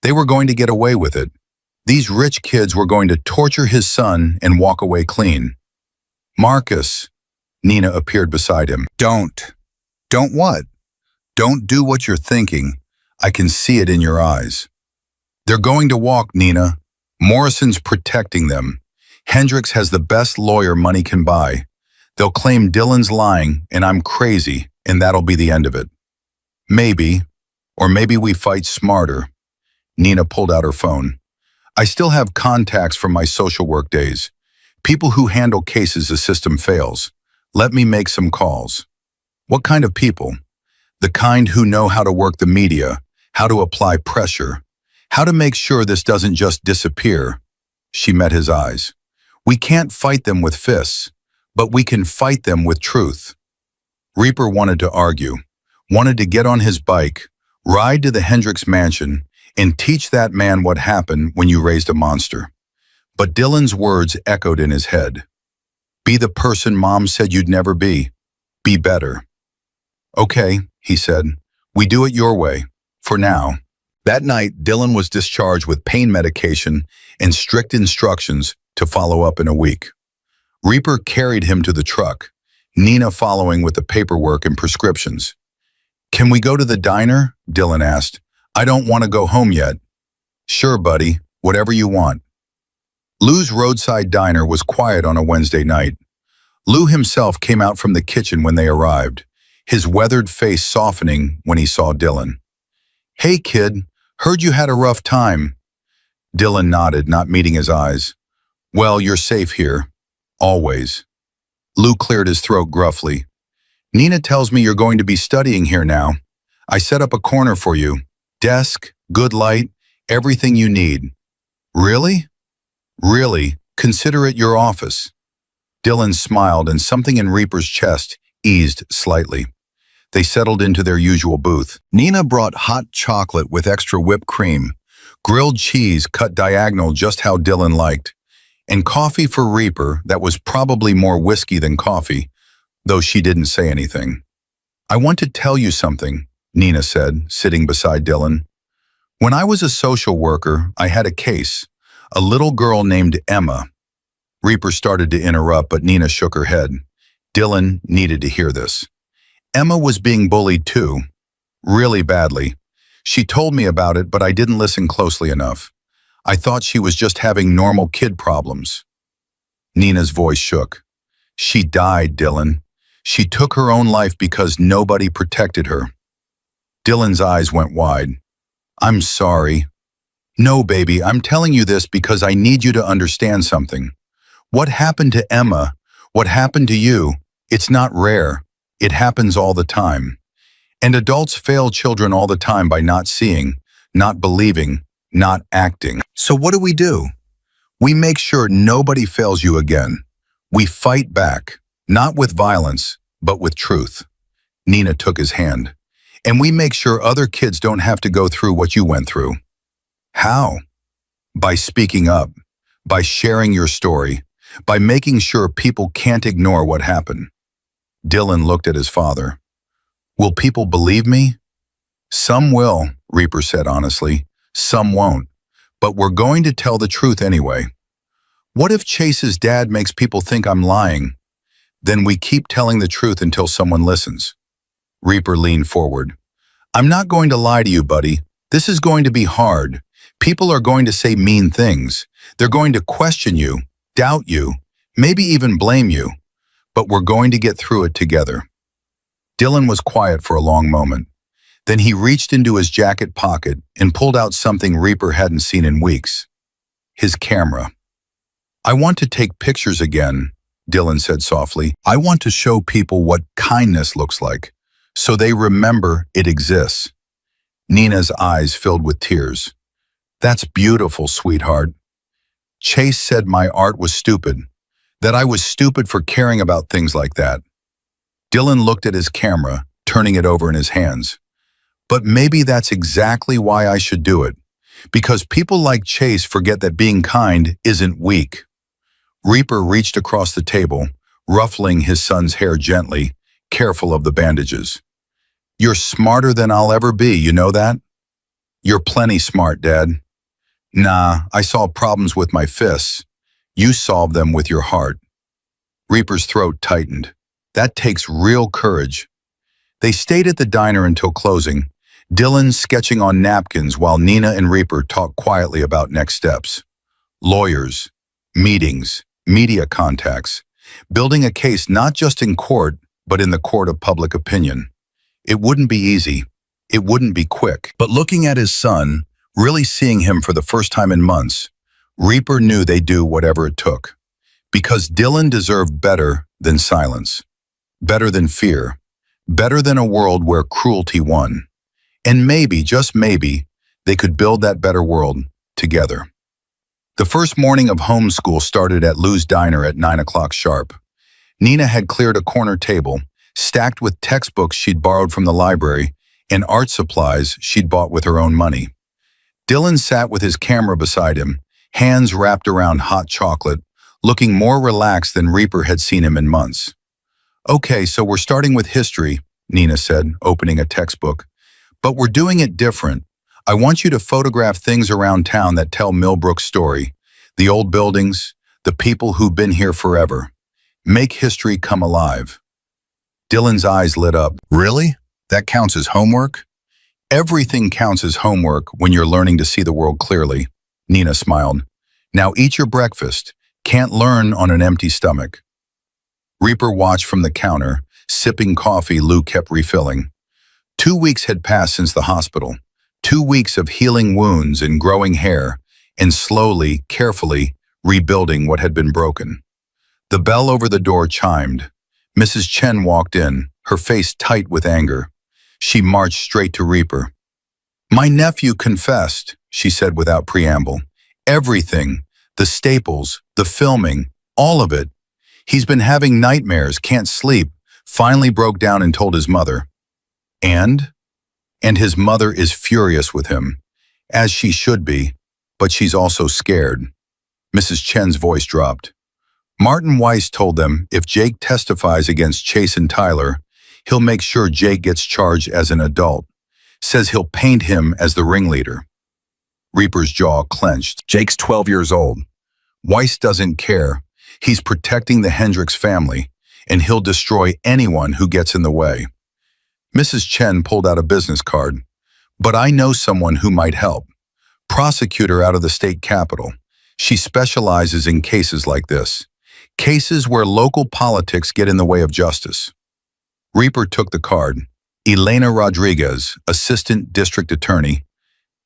They were going to get away with it. These rich kids were going to torture his son and walk away clean. Marcus, Nina appeared beside him. Don't. Don't what? Don't do what you're thinking. I can see it in your eyes. They're going to walk, Nina. Morrison's protecting them. Hendricks has the best lawyer money can buy. They'll claim Dylan's lying and I'm crazy, and that'll be the end of it. Maybe, or maybe we fight smarter. Nina pulled out her phone. I still have contacts from my social work days. People who handle cases the system fails. Let me make some calls. What kind of people? The kind who know how to work the media, how to apply pressure, how to make sure this doesn't just disappear. She met his eyes. We can't fight them with fists, but we can fight them with truth. Reaper wanted to argue, wanted to get on his bike, ride to the Hendricks mansion, and teach that man what happened when you raised a monster. But Dylan's words echoed in his head. Be the person Mom said you'd never be. Be better. Okay, he said. We do it your way, for now. That night, Dylan was discharged with pain medication and strict instructions to follow up in a week. Reaper carried him to the truck, Nina following with the paperwork and prescriptions. Can we go to the diner? Dylan asked. I don't want to go home yet. Sure, buddy, whatever you want. Lou's roadside diner was quiet on a Wednesday night. Lou himself came out from the kitchen when they arrived, his weathered face softening when he saw Dylan. Hey, kid, heard you had a rough time. Dylan nodded, not meeting his eyes. Well, you're safe here. Always. Lou cleared his throat gruffly. Nina tells me you're going to be studying here now. I set up a corner for you. Desk, good light, everything you need. Really? Really, consider it your office. Dylan smiled and something in Reaper's chest eased slightly. They settled into their usual booth. Nina brought hot chocolate with extra whipped cream, grilled cheese cut diagonal just how Dylan liked. and coffee for Reaper that was probably more whiskey than coffee, though she didn't say anything. "I want to tell you something," Nina said, sitting beside Dylan. "When I was a social worker, I had a case, a little girl named Emma." Reaper started to interrupt, but Nina shook her head. Dylan needed to hear this. "Emma was being bullied too, really badly. She told me about it, but I didn't listen closely enough. I thought she was just having normal kid problems." Nina's voice shook. "She died, Dylan. She took her own life because nobody protected her." Dylan's eyes went wide. "I'm sorry." "No, baby, I'm telling you this because I need you to understand something. What happened to Emma, what happened to you, it's not rare. It happens all the time. And adults fail children all the time by not seeing, not believing, not acting. So what do? We make sure nobody fails you again. We fight back, not with violence, but with truth." Nina took his hand. "And we make sure other kids don't have to go through what you went through." "How?" "By speaking up, by sharing your story, by making sure people can't ignore what happened." Dylan looked at his father. "Will people believe me?" "Some will," Reaper said honestly. "Some won't. But we're going to tell the truth anyway. What if Chase's dad makes people think I'm lying? Then we keep telling the truth until someone listens." Reaper leaned forward. "I'm not going to lie to you, buddy. This is going to be hard. People are going to say mean things. They're going to question you, doubt you, maybe even blame you. But we're going to get through it together." Dylan was quiet for a long moment. Then he reached into his jacket pocket and pulled out something Reaper hadn't seen in weeks. His camera. "I want to take pictures again," Dylan said softly. "I want to show people what kindness looks like, so they remember it exists." Nina's eyes filled with tears. "That's beautiful, sweetheart. Chase said my art was stupid, that I was stupid for caring about things like that." Dylan looked at his camera, turning it over in his hands. "But maybe that's exactly why I should do it, because people like Chase forget that being kind isn't weak." Reaper reached across the table, ruffling his son's hair gently, careful of the bandages. "You're smarter than I'll ever be, you know that?" "You're plenty smart, Dad." "Nah, I solve problems with my fists. You solve them with your heart." Reaper's throat tightened. "That takes real courage." They stayed at the diner until closing, Dylan sketching on napkins while Nina and Reaper talked quietly about next steps. Lawyers, meetings, media contacts, building a case not just in court, but in the court of public opinion. It wouldn't be easy. It wouldn't be quick. But looking at his son, really seeing him for the first time in months, Reaper knew they'd do whatever it took. Because Dylan deserved better than silence. Better than fear. Better than a world where cruelty won. And maybe, just maybe, they could build that better world together. The first morning of homeschool started at Lou's Diner at 9 o'clock sharp. Nina had cleared a corner table, stacked with textbooks she'd borrowed from the library and art supplies she'd bought with her own money. Dylan sat with his camera beside him, hands wrapped around hot chocolate, looking more relaxed than Reaper had seen him in months. "Okay, so we're starting with history," Nina said, opening a textbook. "But we're doing it different. I want you to photograph things around town that tell Millbrook's story. The old buildings, the people who've been here forever. Make history come alive." Dylan's eyes lit up. "Really? That counts as homework?" "Everything counts as homework when you're learning to see the world clearly," Nina smiled. "Now eat your breakfast. Can't learn on an empty stomach." Reaper watched from the counter, sipping coffee Lou kept refilling. 2 weeks had passed since the hospital. 2 weeks of healing wounds and growing hair, and slowly, carefully, rebuilding what had been broken. The bell over the door chimed. Mrs. Chen walked in, her face tight with anger. She marched straight to Reaper. "My nephew confessed," she said without preamble. "Everything, the staples, the filming, all of it. He's been having nightmares, can't sleep, finally broke down and told his mother. And his mother is furious with him, as she should be, but she's also scared." Mrs. Chen's voice dropped. Martin Weiss told them if Jake testifies against Chase and Tyler, he'll make sure Jake gets charged as an adult. Says he'll paint him as the ringleader. Reaper's jaw clenched. Jake's 12 years old. Weiss doesn't care. He's protecting the Hendricks family, and he'll destroy anyone who gets in the way. Mrs. Chen pulled out a business card. But I know someone who might help. Prosecutor out of the state capitol. She specializes in cases like this. Cases where local politics get in the way of justice. Reaper took the card. Elena Rodriguez, Assistant District Attorney.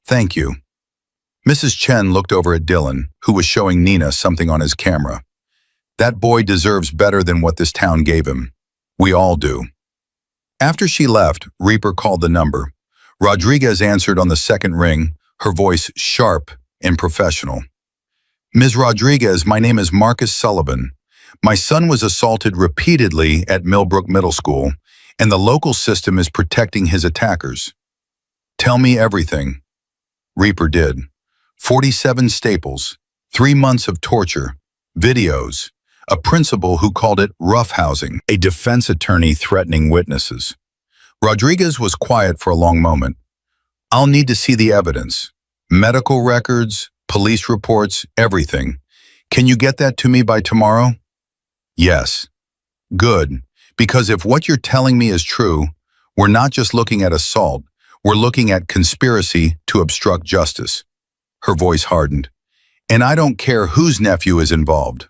Thank you. Mrs. Chen looked over at Dylan, who was showing Nina something on his camera. That boy deserves better than what this town gave him. We all do. After she left, Reaper called the number. Rodriguez answered on the second ring, her voice sharp and professional. Ms. Rodriguez, my name is Marcus Sullivan. My son was assaulted repeatedly at Millbrook Middle School, and the local system is protecting his attackers. Tell me everything. Reaper did. 47 staples, 3 months of torture, videos, a principal who called it roughhousing, a defense attorney threatening witnesses. Rodriguez was quiet for a long moment. I'll need to see the evidence. Medical records, police reports, everything. Can you get that to me by tomorrow? Yes. Good, because if what you're telling me is true, we're not just looking at assault, we're looking at conspiracy to obstruct justice. Her voice hardened. And I don't care whose nephew is involved.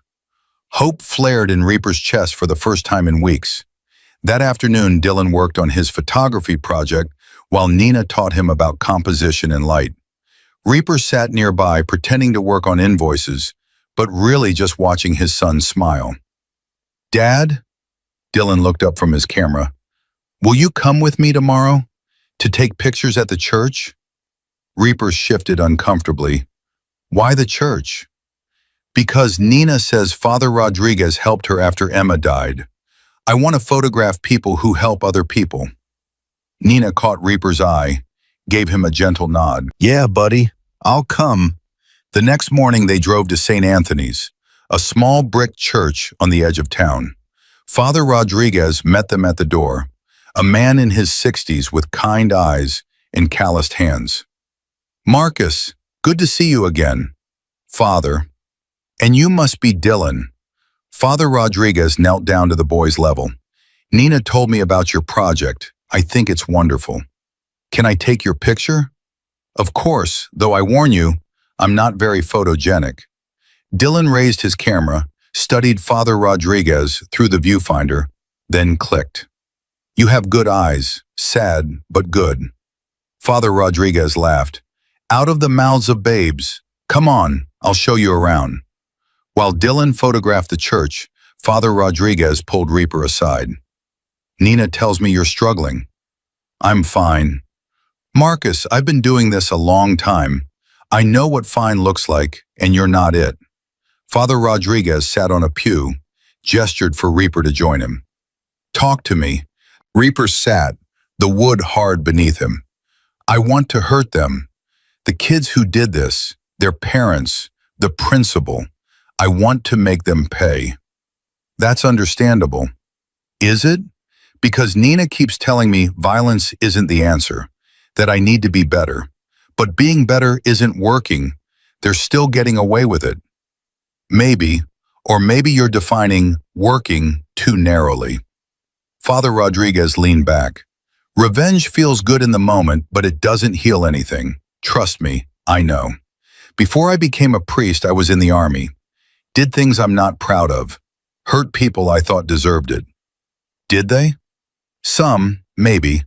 Hope flared in Reaper's chest for the first time in weeks. That afternoon, Dylan worked on his photography project while Nina taught him about composition and light. Reaper sat nearby pretending to work on invoices, but really just watching his son smile. Dad? Dylan looked up from his camera. Will you come with me tomorrow to take pictures at the church? Reaper shifted uncomfortably. Why the church? Because Nina says Father Rodriguez helped her after Emma died. I want to photograph people who help other people. Nina caught Reaper's eye, gave him a gentle nod. Yeah, buddy, I'll come. The next morning they drove to St. Anthony's, a small brick church on the edge of town. Father Rodriguez met them at the door, a man in his 60s with kind eyes and calloused hands. Marcus, good to see you again. Father. And you must be Dylan. Father Rodriguez knelt down to the boy's level. Nina told me about your project. I think it's wonderful. Can I take your picture? Of course, though I warn you, I'm not very photogenic. Dylan raised his camera, studied Father Rodriguez through the viewfinder, then clicked. You have good eyes, sad but good. Father Rodriguez laughed. Out of the mouths of babes. Come on, I'll show you around. While Dylan photographed the church, Father Rodriguez pulled Reaper aside. Nina tells me you're struggling. I'm fine. Marcus, I've been doing this a long time. I know what fine looks like, and you're not it. Father Rodriguez sat on a pew, gestured for Reaper to join him. Talk to me. Reaper sat, the wood hard beneath him. I want to hurt them. The kids who did this, their parents, the principal. I want to make them pay. That's understandable. Is it? Because Nina keeps telling me violence isn't the answer, that I need to be better. But being better isn't working. They're still getting away with it. Maybe, or maybe you're defining working too narrowly. Father Rodriguez leaned back. Revenge feels good in the moment, but it doesn't heal anything. Trust me, I know. Before I became a priest, I was in the army. Did things I'm not proud of. Hurt people I thought deserved it. Did they? Some, maybe,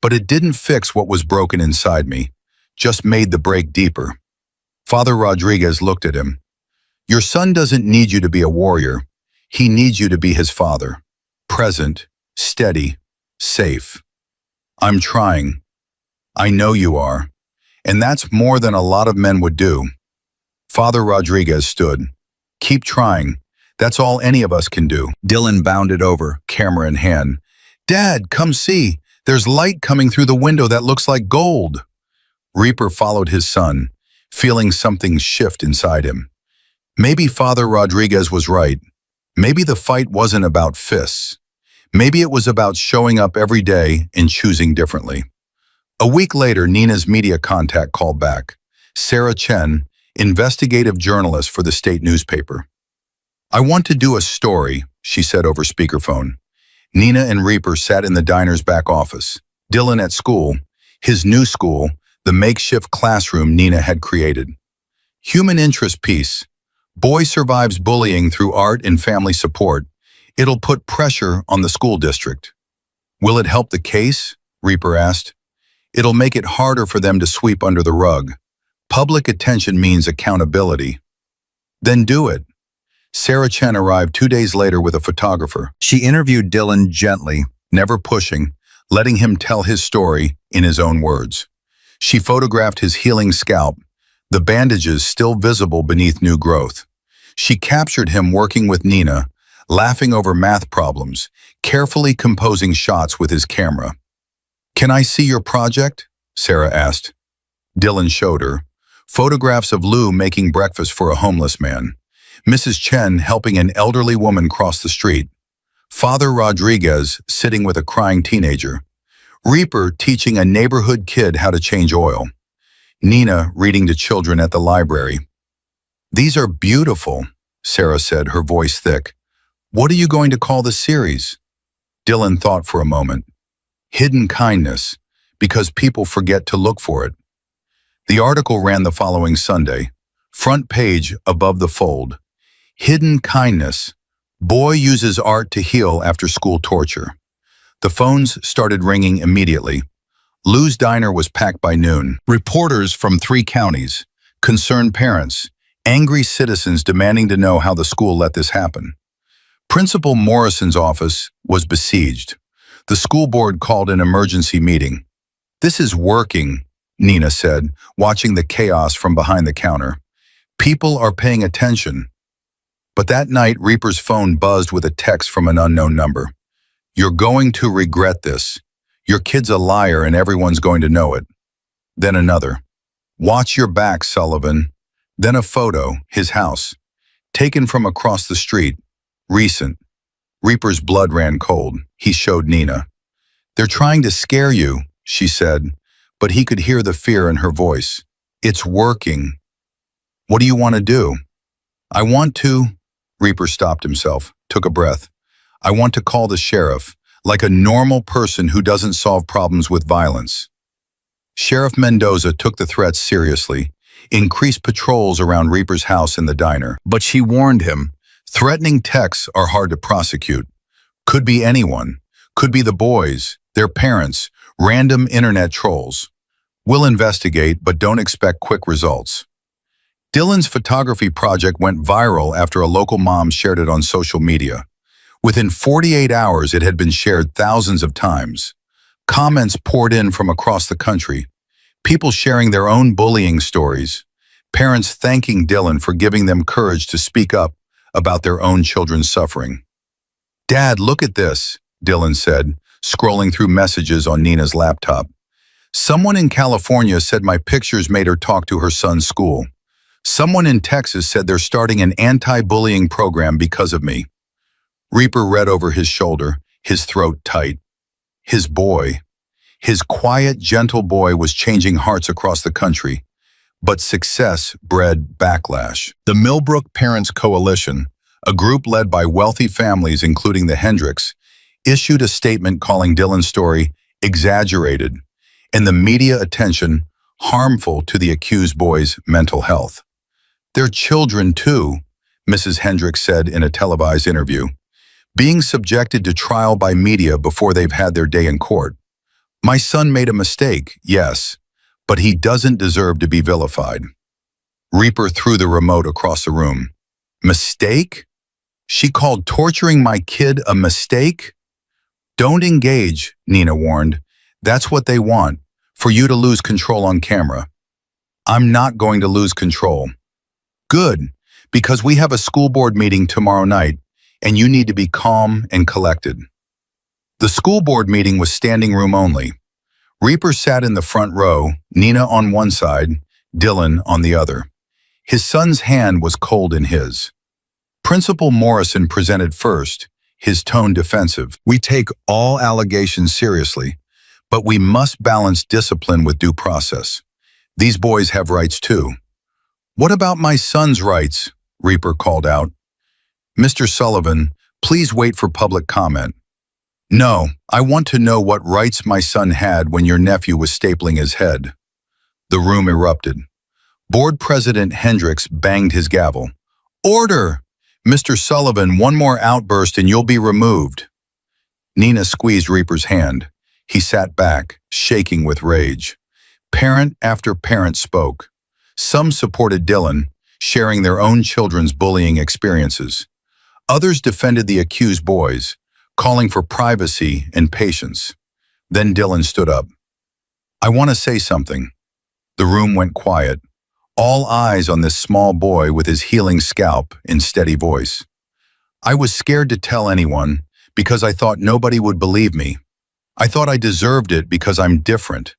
but it didn't fix what was broken inside me, just made the break deeper. Father Rodriguez looked at him. Your son doesn't need you to be a warrior. He needs you to be his father. Present, steady, safe. I'm trying. I know you are. And that's more than a lot of men would do. Father Rodriguez stood. Keep trying. That's all any of us can do. Dylan bounded over, camera in hand. Dad, come see. There's light coming through the window that looks like gold. Reaper followed his son, feeling something shift inside him. Maybe Father Rodriguez was right. Maybe the fight wasn't about fists. Maybe it was about showing up every day and choosing differently. A week later, Nina's media contact called back. Sarah Chen, investigative journalist for the state newspaper. "I want to do a story," she said over speakerphone. Nina and Reaper sat in the diner's back office. Dylan at school, his new school, the makeshift classroom Nina had created. Human interest piece. Boy survives bullying through art and family support. It'll put pressure on the school district. "Will it help the case?" Reaper asked. "It'll make it harder for them to sweep under the rug. Public attention means accountability." "Then do it." Sarah Chen arrived 2 days later with a photographer. She interviewed Dylan gently, never pushing, letting him tell his story in his own words. She photographed his healing scalp, the bandages still visible beneath new growth. She captured him working with Nina, laughing over math problems, carefully composing shots with his camera. "Can I see your project?" Sarah asked. Dylan showed her. Photographs of Lou making breakfast for a homeless man. Mrs. Chen helping an elderly woman cross the street. Father Rodriguez sitting with a crying teenager. Reaper teaching a neighborhood kid how to change oil. Nina reading to children at the library. "These are beautiful," Sarah said, her voice thick. "What are you going to call the series?" Dylan thought for a moment. "Hidden kindness, because people forget to look for it." The article ran the following Sunday. Front page above the fold. Hidden kindness. Boy uses art to heal after school torture. The phones started ringing immediately. Lou's diner was packed by noon. Reporters from 3 counties, concerned parents, angry citizens demanding to know how the school let this happen. Principal Morrison's office was besieged. The school board called an emergency meeting. "This is working," Nina said, watching the chaos from behind the counter. "People are paying attention." But that night, Reaper's phone buzzed with a text from an unknown number. "You're going to regret this. Your kid's a liar and everyone's going to know it." Then another. "Watch your back, Sullivan." Then a photo, his house, taken from across the street. Recent. Reaper's blood ran cold. He showed Nina. "They're trying to scare you," she said, but he could hear the fear in her voice. "It's working." "What do you want to do?" "I want to—" Reaper stopped himself, took a breath. "I want to call the sheriff, like a normal person who doesn't solve problems with violence." Sheriff Mendoza took the threats seriously, increased patrols around Reaper's house and the diner. But she warned him, threatening texts are hard to prosecute. Could be anyone. Could be the boys, their parents, random internet trolls. "We'll investigate, but don't expect quick results." Dylan's photography project went viral after a local mom shared it on social media. Within 48 hours, it had been shared thousands of times. Comments poured in from across the country. People sharing their own bullying stories. Parents thanking Dylan for giving them courage to speak up about their own children's suffering. "Dad, look at this," Dylan said, scrolling through messages on Nina's laptop. "Someone in California said my pictures made her talk to her son's school. Someone in Texas said they're starting an anti-bullying program because of me." Reaper read over his shoulder, his throat tight. His boy, his quiet, gentle boy was changing hearts across the country. But success bred backlash. The Millbrook Parents Coalition, a group led by wealthy families including the Hendricks, issued a statement calling Dylan's story exaggerated and the media attention harmful to the accused boy's mental health. "They're children too," Mrs. Hendricks said in a televised interview, "being subjected to trial by media before they've had their day in court. My son made a mistake, yes, but he doesn't deserve to be vilified." Reaper threw the remote across the room. "Mistake? She called torturing my kid a mistake?" "Don't engage," Nina warned. "That's what they want, for you to lose control on camera." "I'm not going to lose control." "Good, because we have a school board meeting tomorrow night, and you need to be calm and collected." The school board meeting was standing room only. Reaper sat in the front row, Nina on one side, Dylan on the other. His son's hand was cold in his. Principal Morrison presented first, his tone defensive. We take all allegations seriously, but we must balance discipline with due process. These boys have rights too. What about my son's rights? Reaper called out. Mr. Sullivan, please wait for public comment. No, I want to know what rights my son had when your nephew was stapling his head. The room erupted. Board President Hendricks banged his gavel. Order! Mr. Sullivan, one more outburst and you'll be removed. Nina squeezed Reaper's hand. He sat back, shaking with rage. Parent after parent spoke. Some supported Dylan, sharing their own children's bullying experiences. Others defended the accused boys, calling for privacy and patience. Then Dylan stood up. I want to say something. The room went quiet. All eyes on this small boy with his healing scalp in steady voice. I was scared to tell anyone because I thought nobody would believe me. I thought I deserved it because I'm different.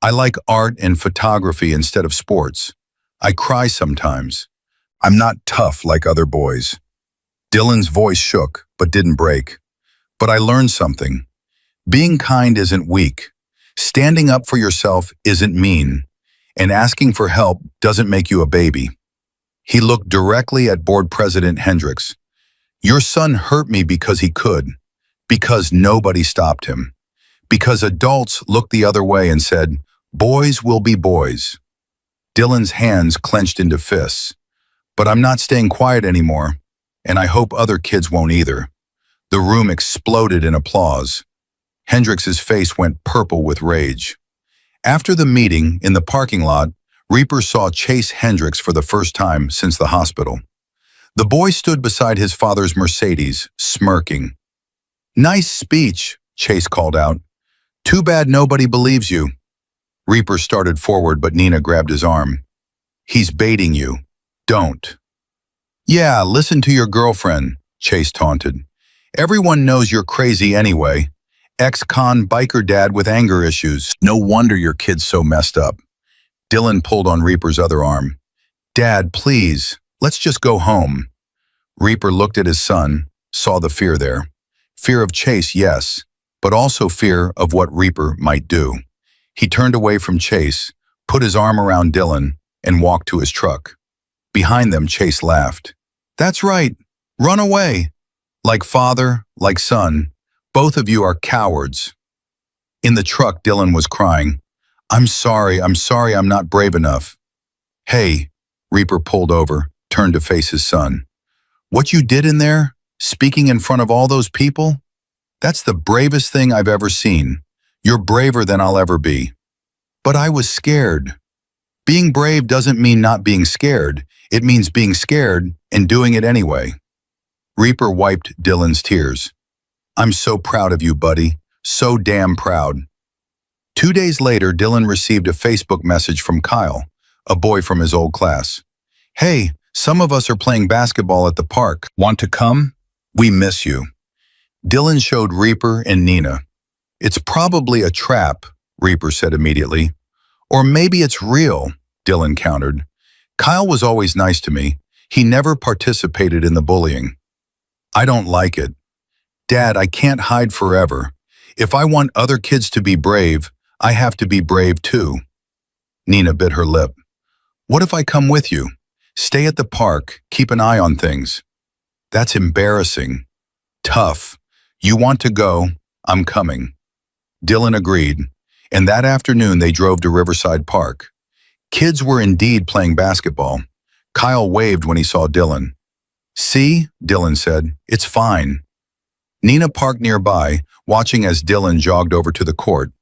I like art and photography instead of sports. I cry sometimes. I'm not tough like other boys. Dylan's voice shook, but didn't break. But I learned something. Being kind isn't weak. Standing up for yourself isn't mean. And asking for help doesn't make you a baby. He looked directly at Board President Hendricks. Your son hurt me because he could. Because nobody stopped him. Because adults looked the other way and said, boys will be boys. Dylan's hands clenched into fists. But I'm not staying quiet anymore, and I hope other kids won't either. The room exploded in applause. Hendricks's face went purple with rage. After the meeting in the parking lot, Reaper saw Chase Hendricks for the first time since the hospital. The boy stood beside his father's Mercedes, smirking. Nice speech, Chase called out. Too bad nobody believes you. Reaper started forward, but Nina grabbed his arm. He's baiting you. Don't. Yeah, listen to your girlfriend, Chase taunted. Everyone knows you're crazy anyway. Ex-con biker dad with anger issues. No wonder your kid's so messed up. Dylan pulled on Reaper's other arm. Dad, please, let's just go home. Reaper looked at his son, saw the fear there. Fear of Chase, yes, but also fear of what Reaper might do. He turned away from Chase, put his arm around Dylan, and walked to his truck. Behind them, Chase laughed. That's right, run away. Like father, like son, both of you are cowards. In the truck, Dylan was crying. I'm sorry I'm not brave enough. Hey, Reaper pulled over, turned to face his son. What you did in there, speaking in front of all those people? That's the bravest thing I've ever seen. You're braver than I'll ever be. But I was scared. Being brave doesn't mean not being scared. It means being scared and doing it anyway. Reaper wiped Dylan's tears. I'm so proud of you, buddy. So damn proud. 2 days later, Dylan received a Facebook message from Kyle, a boy from his old class. Hey, some of us are playing basketball at the park. Want to come? We miss you. Dylan showed Reaper and Nina. It's probably a trap, Reaper said immediately. Or maybe it's real, Dylan countered. Kyle was always nice to me. He never participated in the bullying. I don't like it. Dad, I can't hide forever. If I want other kids to be brave, I have to be brave too. Nina bit her lip. What if I come with you? Stay at the park, keep an eye on things. That's embarrassing. Tough. You want to go, I'm coming. Dylan agreed, and that afternoon they drove to Riverside Park. Kids were indeed playing basketball. Kyle waved when he saw Dylan. See, Dylan said, it's fine. Nina parked nearby, watching as Dylan jogged over to the court.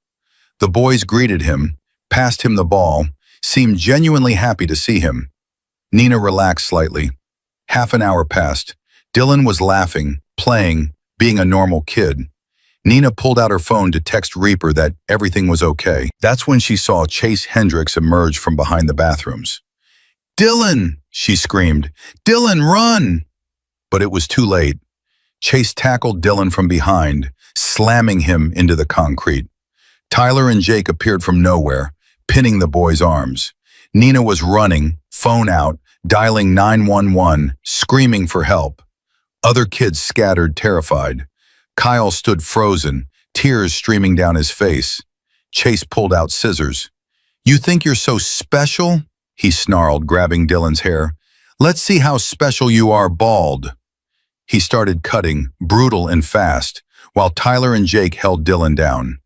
The boys greeted him, passed him the ball, seemed genuinely happy to see him. Nina relaxed slightly. Half an hour passed. Dylan was laughing, playing, being a normal kid. Nina pulled out her phone to text Reaper that everything was okay. That's when she saw Chase Hendricks emerge from behind the bathrooms. Dylan, she screamed. Dylan, run! But it was too late. Chase tackled Dylan from behind, slamming him into the concrete. Tyler and Jake appeared from nowhere, pinning the boy's arms. Nina was running, phone out, dialing 911, screaming for help. Other kids scattered, terrified. Kyle stood frozen, tears streaming down his face. Chase pulled out scissors. "You think you're so special?" he snarled, grabbing Dylan's hair. "Let's see how special you are, bald." He started cutting, brutal and fast, while Tyler and Jake held Dylan down.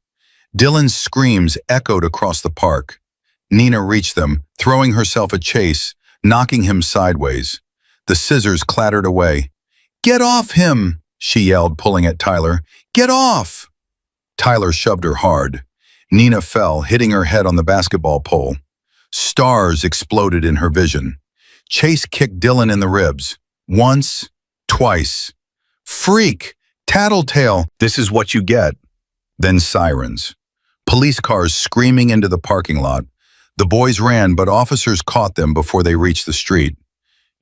Dylan's screams echoed across the park. Nina reached them, throwing herself at Chase, knocking him sideways. The scissors clattered away. "Get off him!" she yelled, pulling at Tyler. "Get off!" Tyler shoved her hard. Nina fell, hitting her head on the basketball pole. Stars exploded in her vision. Chase kicked Dylan in the ribs. Once, twice. "Freak! Tattletale! This is what you get." Then sirens. Police cars screaming into the parking lot. The boys ran, but officers caught them before they reached the street.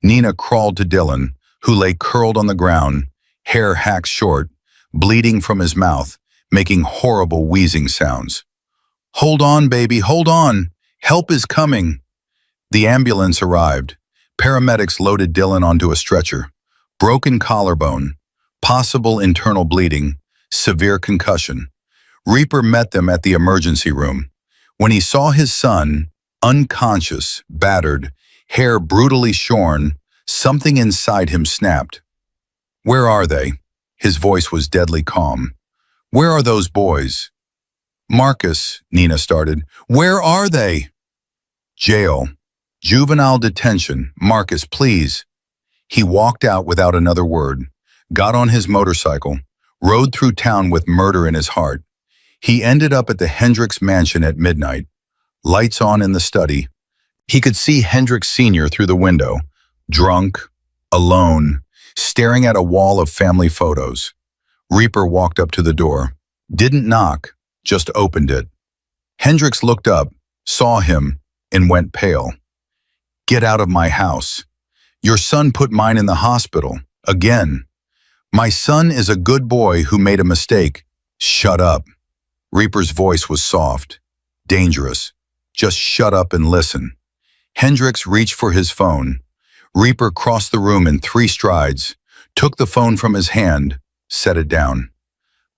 Nina crawled to Dylan, who lay curled on the ground, hair hacked short, bleeding from his mouth, making horrible wheezing sounds. "Hold on, baby, hold on. Help is coming." The ambulance arrived. Paramedics loaded Dylan onto a stretcher. Broken collarbone, possible internal bleeding, severe concussion. Reaper met them at the emergency room. When he saw his son, unconscious, battered, hair brutally shorn, something inside him snapped. "Where are they?" His voice was deadly calm. "Where are those boys?" "Marcus," Nina started. "Where are they?" "Jail. Juvenile detention. Marcus, please." He walked out without another word, got on his motorcycle, rode through town with murder in his heart. He ended up at the Hendricks mansion at midnight. Lights on in the study. He could see Hendricks Sr. through the window, drunk, alone, staring at a wall of family photos. Reaper walked up to the door. Didn't knock, just opened it. Hendricks looked up, saw him, and went pale. "Get out of my house. Your son put mine in the hospital. Again. My son is a good boy who made a mistake. Shut up." Reaper's voice was soft, dangerous. "Just shut up and listen." Hendricks reached for his phone. Reaper crossed the room in 3 strides, took the phone from his hand, set it down.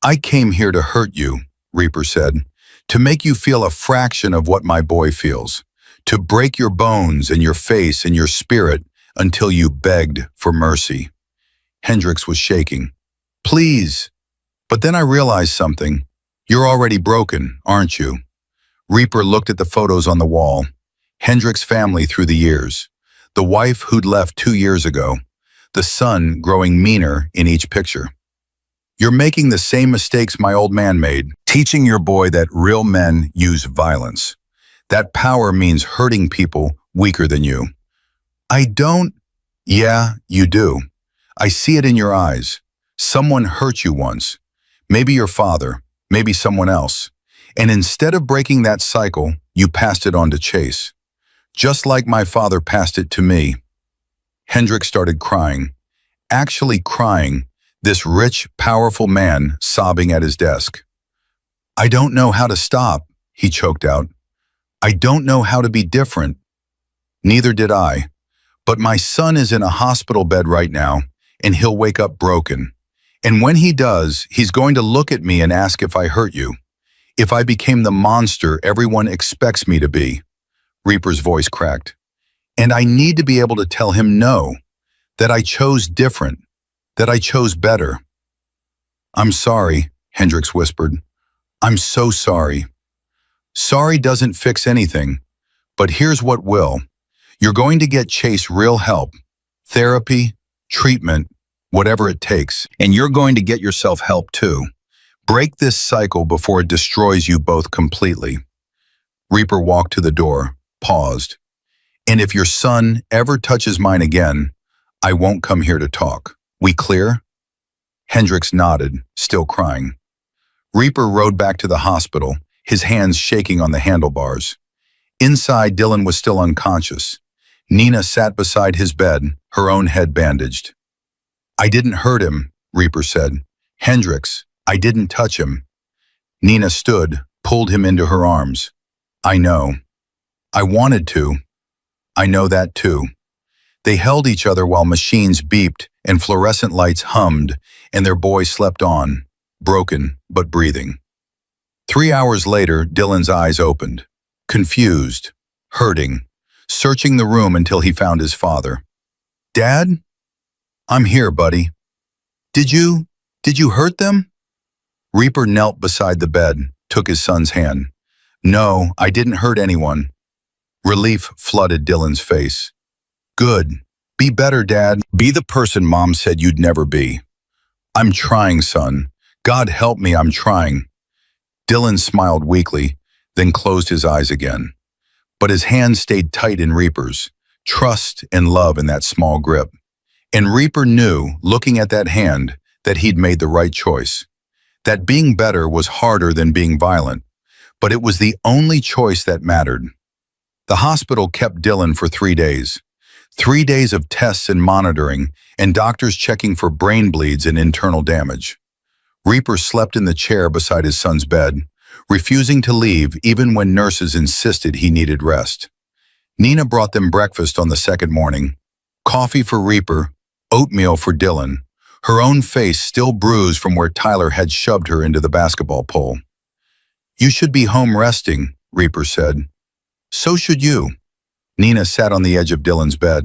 "I came here to hurt you," Reaper said, "to make you feel a fraction of what my boy feels, to break your bones and your face and your spirit until you begged for mercy." Hendricks was shaking. "Please." "But then I realized something. You're already broken, aren't you?" Reaper looked at the photos on the wall. Hendricks' family through the years. The wife who'd left 2 years ago. The son growing meaner in each picture. "You're making the same mistakes my old man made, teaching your boy that real men use violence. That power means hurting people weaker than you." "I don't." "Yeah, you do. I see it in your eyes. Someone hurt you once. Maybe your father, maybe someone else. And instead of breaking that cycle, you passed it on to Chase. Just like my father passed it to me." Hendricks started crying. Actually crying, this rich, powerful man sobbing at his desk. "I don't know how to stop," he choked out. "I don't know how to be different." "Neither did I. But my son is in a hospital bed right now, and he'll wake up broken. And when he does, he's going to look at me and ask if I hurt you. If I became the monster everyone expects me to be." Reaper's voice cracked. "And I need to be able to tell him no, that I chose different, that I chose better." "I'm sorry," Hendricks whispered. "I'm so sorry." "Sorry doesn't fix anything, but here's what will. You're going to get Chase real help, therapy, treatment, whatever it takes. And you're going to get yourself help too. Break this cycle before it destroys you both completely." Reaper walked to the door, paused. "And if your son ever touches mine again, I won't come here to talk. We clear?" Hendricks nodded, still crying. Reaper rode back to the hospital, his hands shaking on the handlebars. Inside, Dylan was still unconscious. Nina sat beside his bed, her own head bandaged. "I didn't hurt him," Reaper said. "Hendricks, I didn't touch him." Nina stood, pulled him into her arms. "I know. I wanted to. I know that too." They held each other while machines beeped and fluorescent lights hummed, and their boy slept on, broken but breathing. 3 hours later, Dylan's eyes opened, confused, hurting, searching the room until he found his father. "Dad? I'm here, buddy. Did you hurt them?" Reaper knelt beside the bed, took his son's hand. "No, I didn't hurt anyone." Relief flooded Dylan's face. "Good. Be better, Dad. Be the person Mom said you'd never be." "I'm trying, son. God help me, I'm trying." Dylan smiled weakly, then closed his eyes again. But his hand stayed tight in Reaper's, trust and love in that small grip. And Reaper knew, looking at that hand, that he'd made the right choice. That being better was harder than being violent, but it was the only choice that mattered. The hospital kept Dylan for 3 days. 3 days of tests and monitoring, and doctors checking for brain bleeds and internal damage. Reaper slept in the chair beside his son's bed, refusing to leave even when nurses insisted he needed rest. Nina brought them breakfast on the second morning. Coffee for Reaper, oatmeal for Dylan, her own face still bruised from where Tyler had shoved her into the basketball pole. "You should be home resting," Reaper said. "So should you." Nina sat on the edge of Dylan's bed.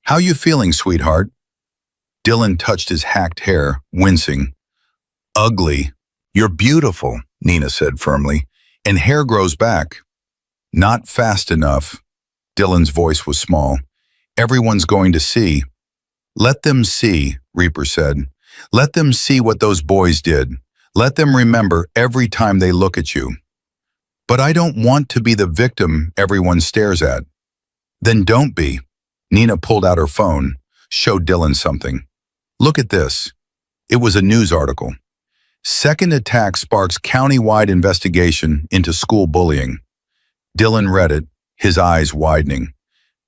"How you feeling, sweetheart?" Dylan touched his hacked hair, wincing. "Ugly. You're beautiful," Nina said firmly, "and hair grows back." "Not fast enough." Dylan's voice was small. "Everyone's going to see." "Let them see," Reaper said. "Let them see what those boys did. Let them remember every time they look at you." "But I don't want to be the victim everyone stares at." "Then don't be." Nina pulled out her phone, showed Dylan something. "Look at this." It was a news article. "Second attack sparks county-wide investigation into school bullying." Dylan read it, his eyes widening.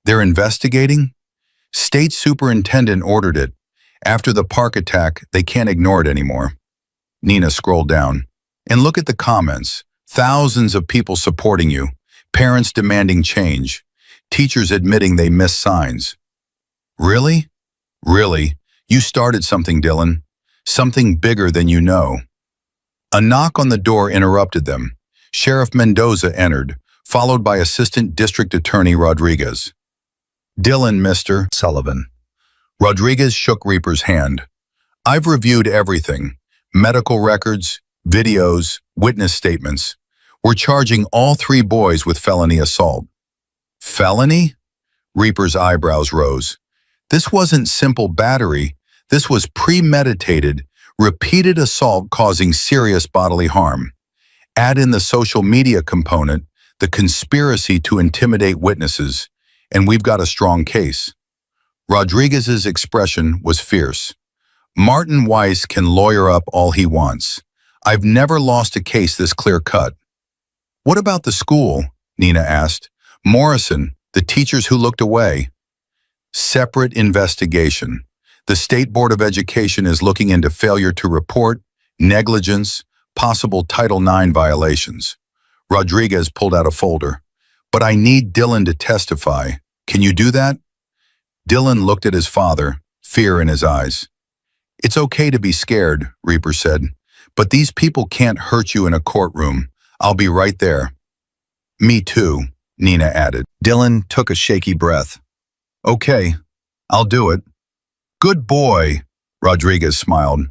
"They're investigating?" "State superintendent ordered it. After the park attack, they can't ignore it anymore." Nina scrolled down. "And look at the comments. Thousands of people supporting you. Parents demanding change. Teachers admitting they missed signs." "Really? Really? You started something, Dylan. Something bigger than you know." A knock on the door interrupted them. Sheriff Mendoza entered, followed by Assistant District Attorney Rodriguez. "Dylan, Mr. Sullivan." Rodriguez shook Reaper's hand. "I've reviewed everything. Medical records, videos, witness statements. We're charging all 3 boys with felony assault." "Felony?" Reaper's eyebrows rose. This wasn't simple battery. This was premeditated, repeated assault causing serious bodily harm. Add in the social media component, the conspiracy to intimidate witnesses, and we've got a strong case. Rodriguez's expression was fierce. "Martin Weiss can lawyer up all he wants. I've never lost a case this clear-cut." "What about the school?" Nina asked. "Morrison, the teachers who looked away." "Separate investigation. The State Board of Education is looking into failure to report, negligence, possible Title IX violations." Rodriguez pulled out a folder. "But I need Dylan to testify. Can you do that?" Dylan looked at his father, fear in his eyes. "It's okay to be scared," Reaper said, "but these people can't hurt you in a courtroom. I'll be right there." "Me too," Nina added. Dylan took a shaky breath. "Okay, I'll do it." "Good boy," Rodriguez smiled.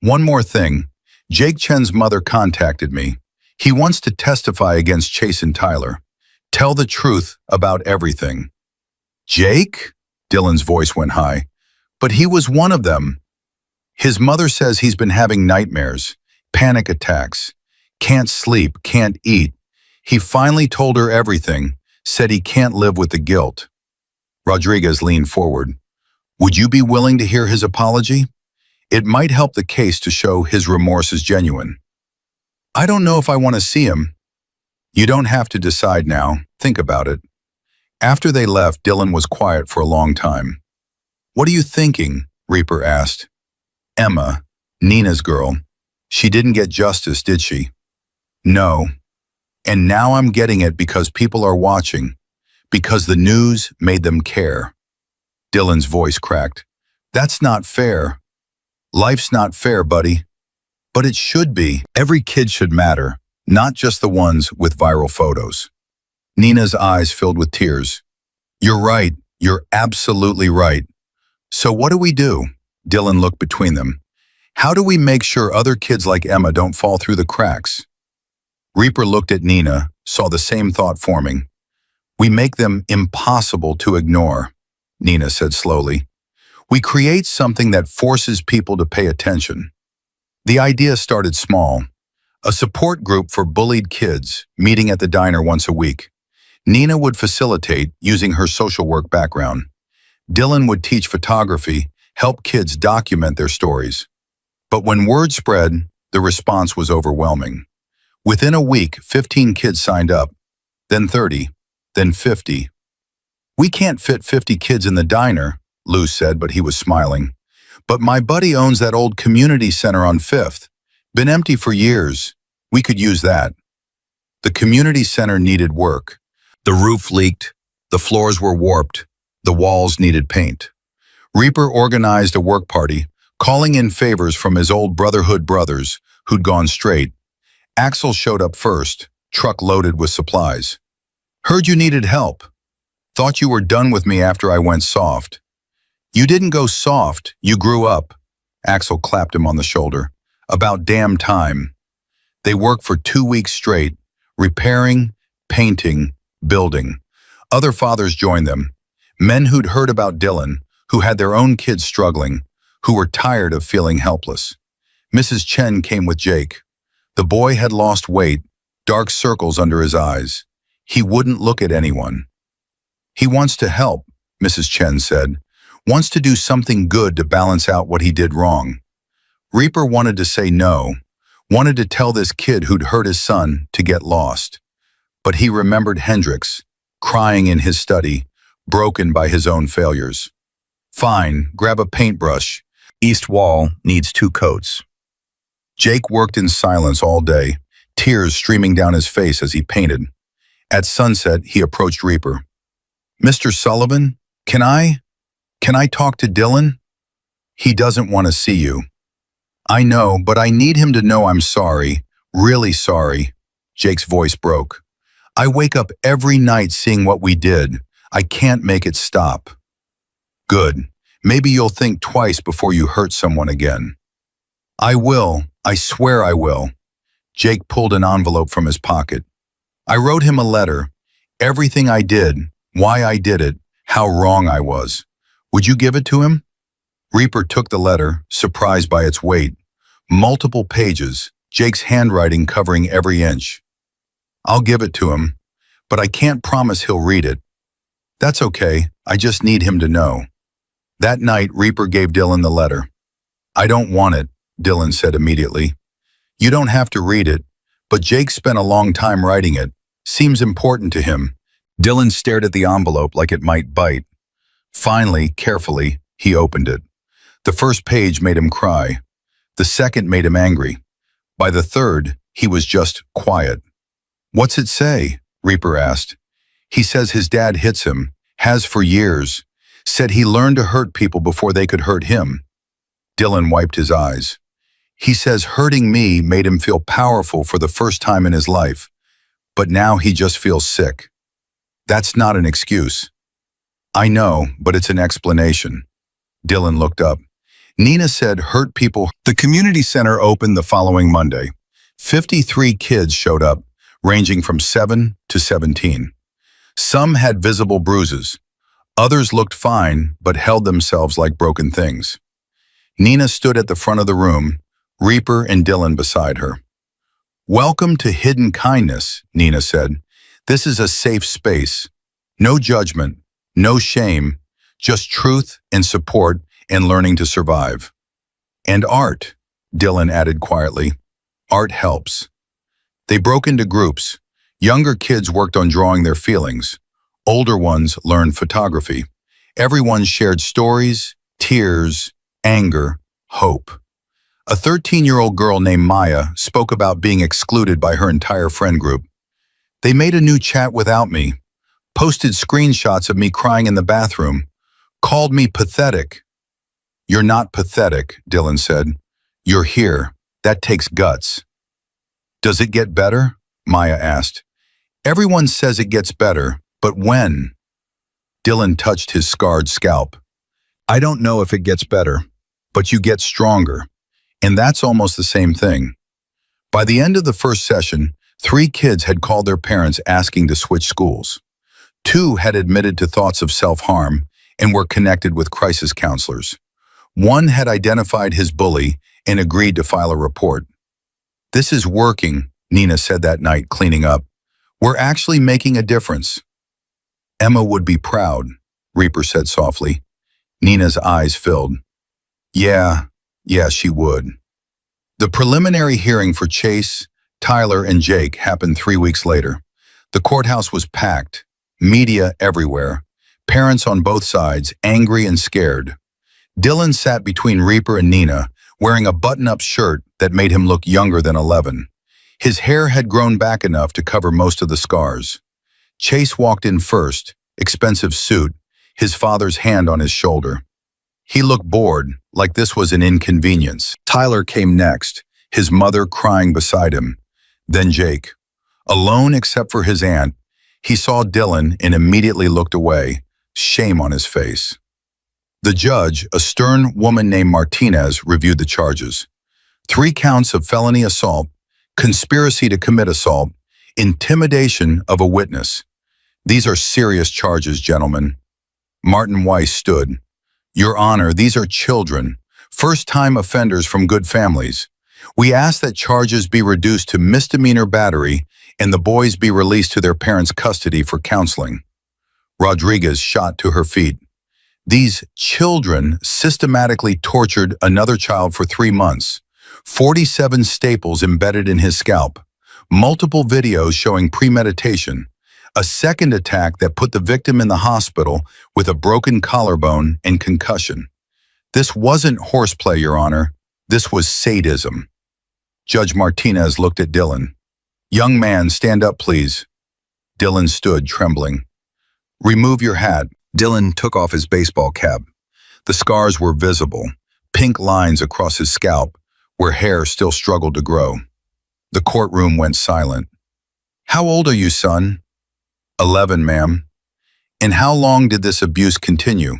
"One more thing. Jake Chen's mother contacted me. He wants to testify against Chase and Tyler. Tell the truth about everything." "Jake?" Dylan's voice went high. "But he was one of them." "His mother says he's been having nightmares, panic attacks, can't sleep, can't eat. He finally told her everything, said he can't live with the guilt." Rodriguez leaned forward. "Would you be willing to hear his apology? It might help the case to show his remorse is genuine." "I don't know if I want to see him." "You don't have to decide now. Think about it." After they left, Dylan was quiet for a long time. "What are you thinking?" Reaper asked. "Emma, Nina's girl. She didn't get justice, did she?" "No. And now I'm getting it because people are watching, because the news made them care." Dylan's voice cracked. That's not fair. Life's not fair, buddy. But it should be. Every kid should matter, not just the ones with viral photos. Nina's eyes filled with tears. You're right. You're absolutely right. So what do we do? Dylan looked between them. How do we make sure other kids like Emma don't fall through the cracks? Reaper looked at Nina, saw the same thought forming. We make them impossible to ignore, Nina said slowly. We create something that forces people to pay attention. The idea started small. A support group for bullied kids, meeting at the diner once a week. Nina would facilitate using her social work background. Dylan would teach photography, help kids document their stories. But when word spread, the response was overwhelming. Within a week, 15 kids signed up, then 30, then 50. We can't fit 50 kids in the diner, Lou said, but he was smiling. But my buddy owns that old community center on 5th. Been empty for years. We could use that. The community center needed work. The roof leaked, the floors were warped, the walls needed paint. Reaper organized a work party, calling in favors from his old Brotherhood brothers who'd gone straight. Axel showed up first, truck loaded with supplies. Heard you needed help. Thought you were done with me after I went soft. You didn't go soft, you grew up. Axel clapped him on the shoulder. About damn time. They worked for 2 weeks straight, repairing, painting, building. Other fathers joined them. Men who'd heard about Dylan, who had their own kids struggling, who were tired of feeling helpless. Mrs. Chen came with Jake. The boy had lost weight, dark circles under his eyes. He wouldn't look at anyone. He wants to help, Mrs. Chen said. Wants to do something good to balance out what he did wrong. Reaper wanted to say no, wanted to tell this kid who'd hurt his son to get lost. But he remembered Hendrix, crying in his study, broken by his own failures. Fine, grab a paintbrush. East wall needs 2 coats. Jake worked in silence all day, tears streaming down his face as he painted. At sunset, he approached Reaper. Mr. Sullivan, can I talk to Dylan? He doesn't want to see you. I know, but I need him to know I'm sorry, really sorry. Jake's voice broke. I wake up every night seeing what we did. I can't make it stop. Good. Maybe you'll think twice before you hurt someone again. I will. I swear I will. Jake pulled an envelope from his pocket. I wrote him a letter. Everything I did, why I did it, how wrong I was. Would you give it to him? Reaper took the letter, surprised by its weight. Multiple pages, Jake's handwriting covering every inch. I'll give it to him, but I can't promise he'll read it. That's okay, I just need him to know. That night, Reaper gave Dylan the letter. I don't want it, Dylan said immediately. You don't have to read it, but Jake spent a long time writing it. Seems important to him. Dylan stared at the envelope like it might bite. Finally, carefully, he opened it. The first page made him cry. The second made him angry. By the third, he was just quiet. What's it say? Reaper asked. He says his dad hits him, has for years. Said he learned to hurt people before they could hurt him. Dylan wiped his eyes. He says hurting me made him feel powerful for the first time in his life, but now he just feels sick. That's not an excuse. I know, but it's an explanation. Dylan looked up. Nina said hurt people. The community center opened the following Monday. 53 kids showed up, ranging from 7 to 17. Some had visible bruises. Others looked fine, but held themselves like broken things. Nina stood at the front of the room, Reaper and Dylan beside her. Welcome to Hidden Kindness, Nina said. This is a safe space. No judgment, no shame, just truth and support and learning to survive. And art, Dylan added quietly. Art helps. They broke into groups. Younger kids worked on drawing their feelings. Older ones learned photography. Everyone shared stories, tears, anger, hope. A 13-year-old girl named Maya spoke about being excluded by her entire friend group. They made a new chat without me, posted screenshots of me crying in the bathroom, Called me pathetic. You're not pathetic, Dylan said. You're here. That takes guts. Does it get better? Maya asked. Everyone says it gets better, but when? Dylan touched his scarred scalp. I don't know if it gets better, but you get stronger. And that's almost the same thing. By the end of the first session, 3 kids had called their parents asking to switch schools. 2 had admitted to thoughts of self-harm and were connected with crisis counselors. 1 had identified his bully and agreed to file a report. This is working, Nina said that night, cleaning up. We're actually making a difference. Emma would be proud, Reaper said softly. Nina's eyes filled. Yeah, she would. The preliminary hearing for Chase, Tyler, and Jake happened 3 weeks later. The courthouse was packed, media everywhere, parents on both sides, angry and scared. Dylan sat between Reaper and Nina, wearing a button-up shirt that made him look younger than 11. His hair had grown back enough to cover most of the scars. Chase walked in first, expensive suit, his father's hand on his shoulder. He looked bored, like this was an inconvenience. Tyler came next, his mother crying beside him. Then Jake. Alone except for his aunt, he saw Dylan and immediately looked away, shame on his face. The judge, a stern woman named Martinez, reviewed the charges. 3 counts of felony assault, conspiracy to commit assault, intimidation of a witness. These are serious charges, gentlemen. Martin Weiss stood. Your Honor, these are children, first-time offenders from good families. We ask that charges be reduced to misdemeanor battery and the boys be released to their parents' custody for counseling. Rodriguez shot to her feet. These children systematically tortured another child for 3 months, 47 staples embedded in his scalp, multiple videos showing premeditation, a second attack that put the victim in the hospital with a broken collarbone and concussion. This wasn't horseplay, Your Honor. This was sadism. Judge Martinez looked at Dylan. Young man, stand up, please. Dylan stood, trembling. Remove your hat. Dylan took off his baseball cap. The scars were visible, pink lines across his scalp, where hair still struggled to grow. The courtroom went silent. How old are you, son? 11, ma'am. And how long did this abuse continue?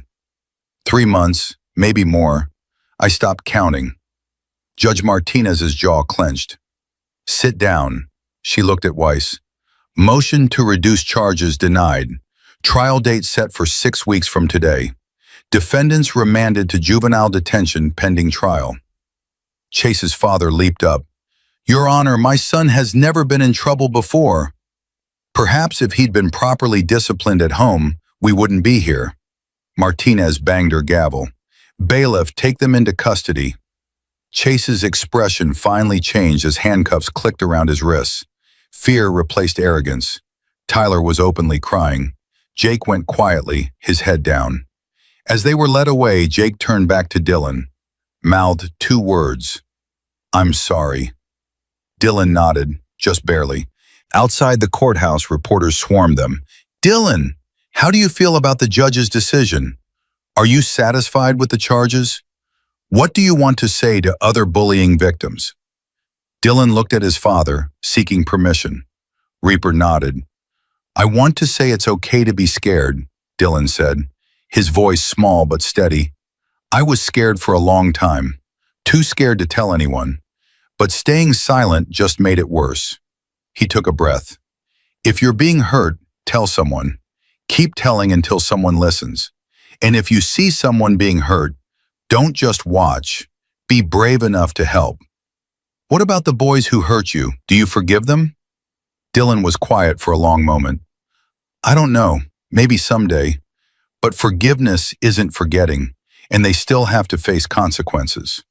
3 months, maybe more. I stopped counting. Judge Martinez's jaw clenched. Sit down. She looked at Weiss. Motion to reduce charges denied. Trial date set for 6 weeks from today. Defendants remanded to juvenile detention pending trial. Chase's father leaped up. Your Honor, my son has never been in trouble before. Perhaps if he'd been properly disciplined at home, we wouldn't be here. Martinez banged her gavel. Bailiff, take them into custody. Chase's expression finally changed as handcuffs clicked around his wrists. Fear replaced arrogance. Tyler was openly crying. Jake went quietly, his head down. As they were led away, Jake turned back to Dylan, mouthed 2 words. I'm sorry. Dylan nodded, just barely. Outside the courthouse, reporters swarmed them. Dylan, how do you feel about the judge's decision? Are you satisfied with the charges? What do you want to say to other bullying victims? Dylan looked at his father, seeking permission. Reaper nodded. I want to say it's okay to be scared, Dylan said, his voice small but steady. I was scared for a long time, too scared to tell anyone. But staying silent just made it worse. He took a breath. If you're being hurt, tell someone. Keep telling until someone listens. And if you see someone being hurt, don't just watch. Be brave enough to help. What about the boys who hurt you? Do you forgive them? Dylan was quiet for a long moment. I don't know. Maybe someday. But forgiveness isn't forgetting, and they still have to face consequences.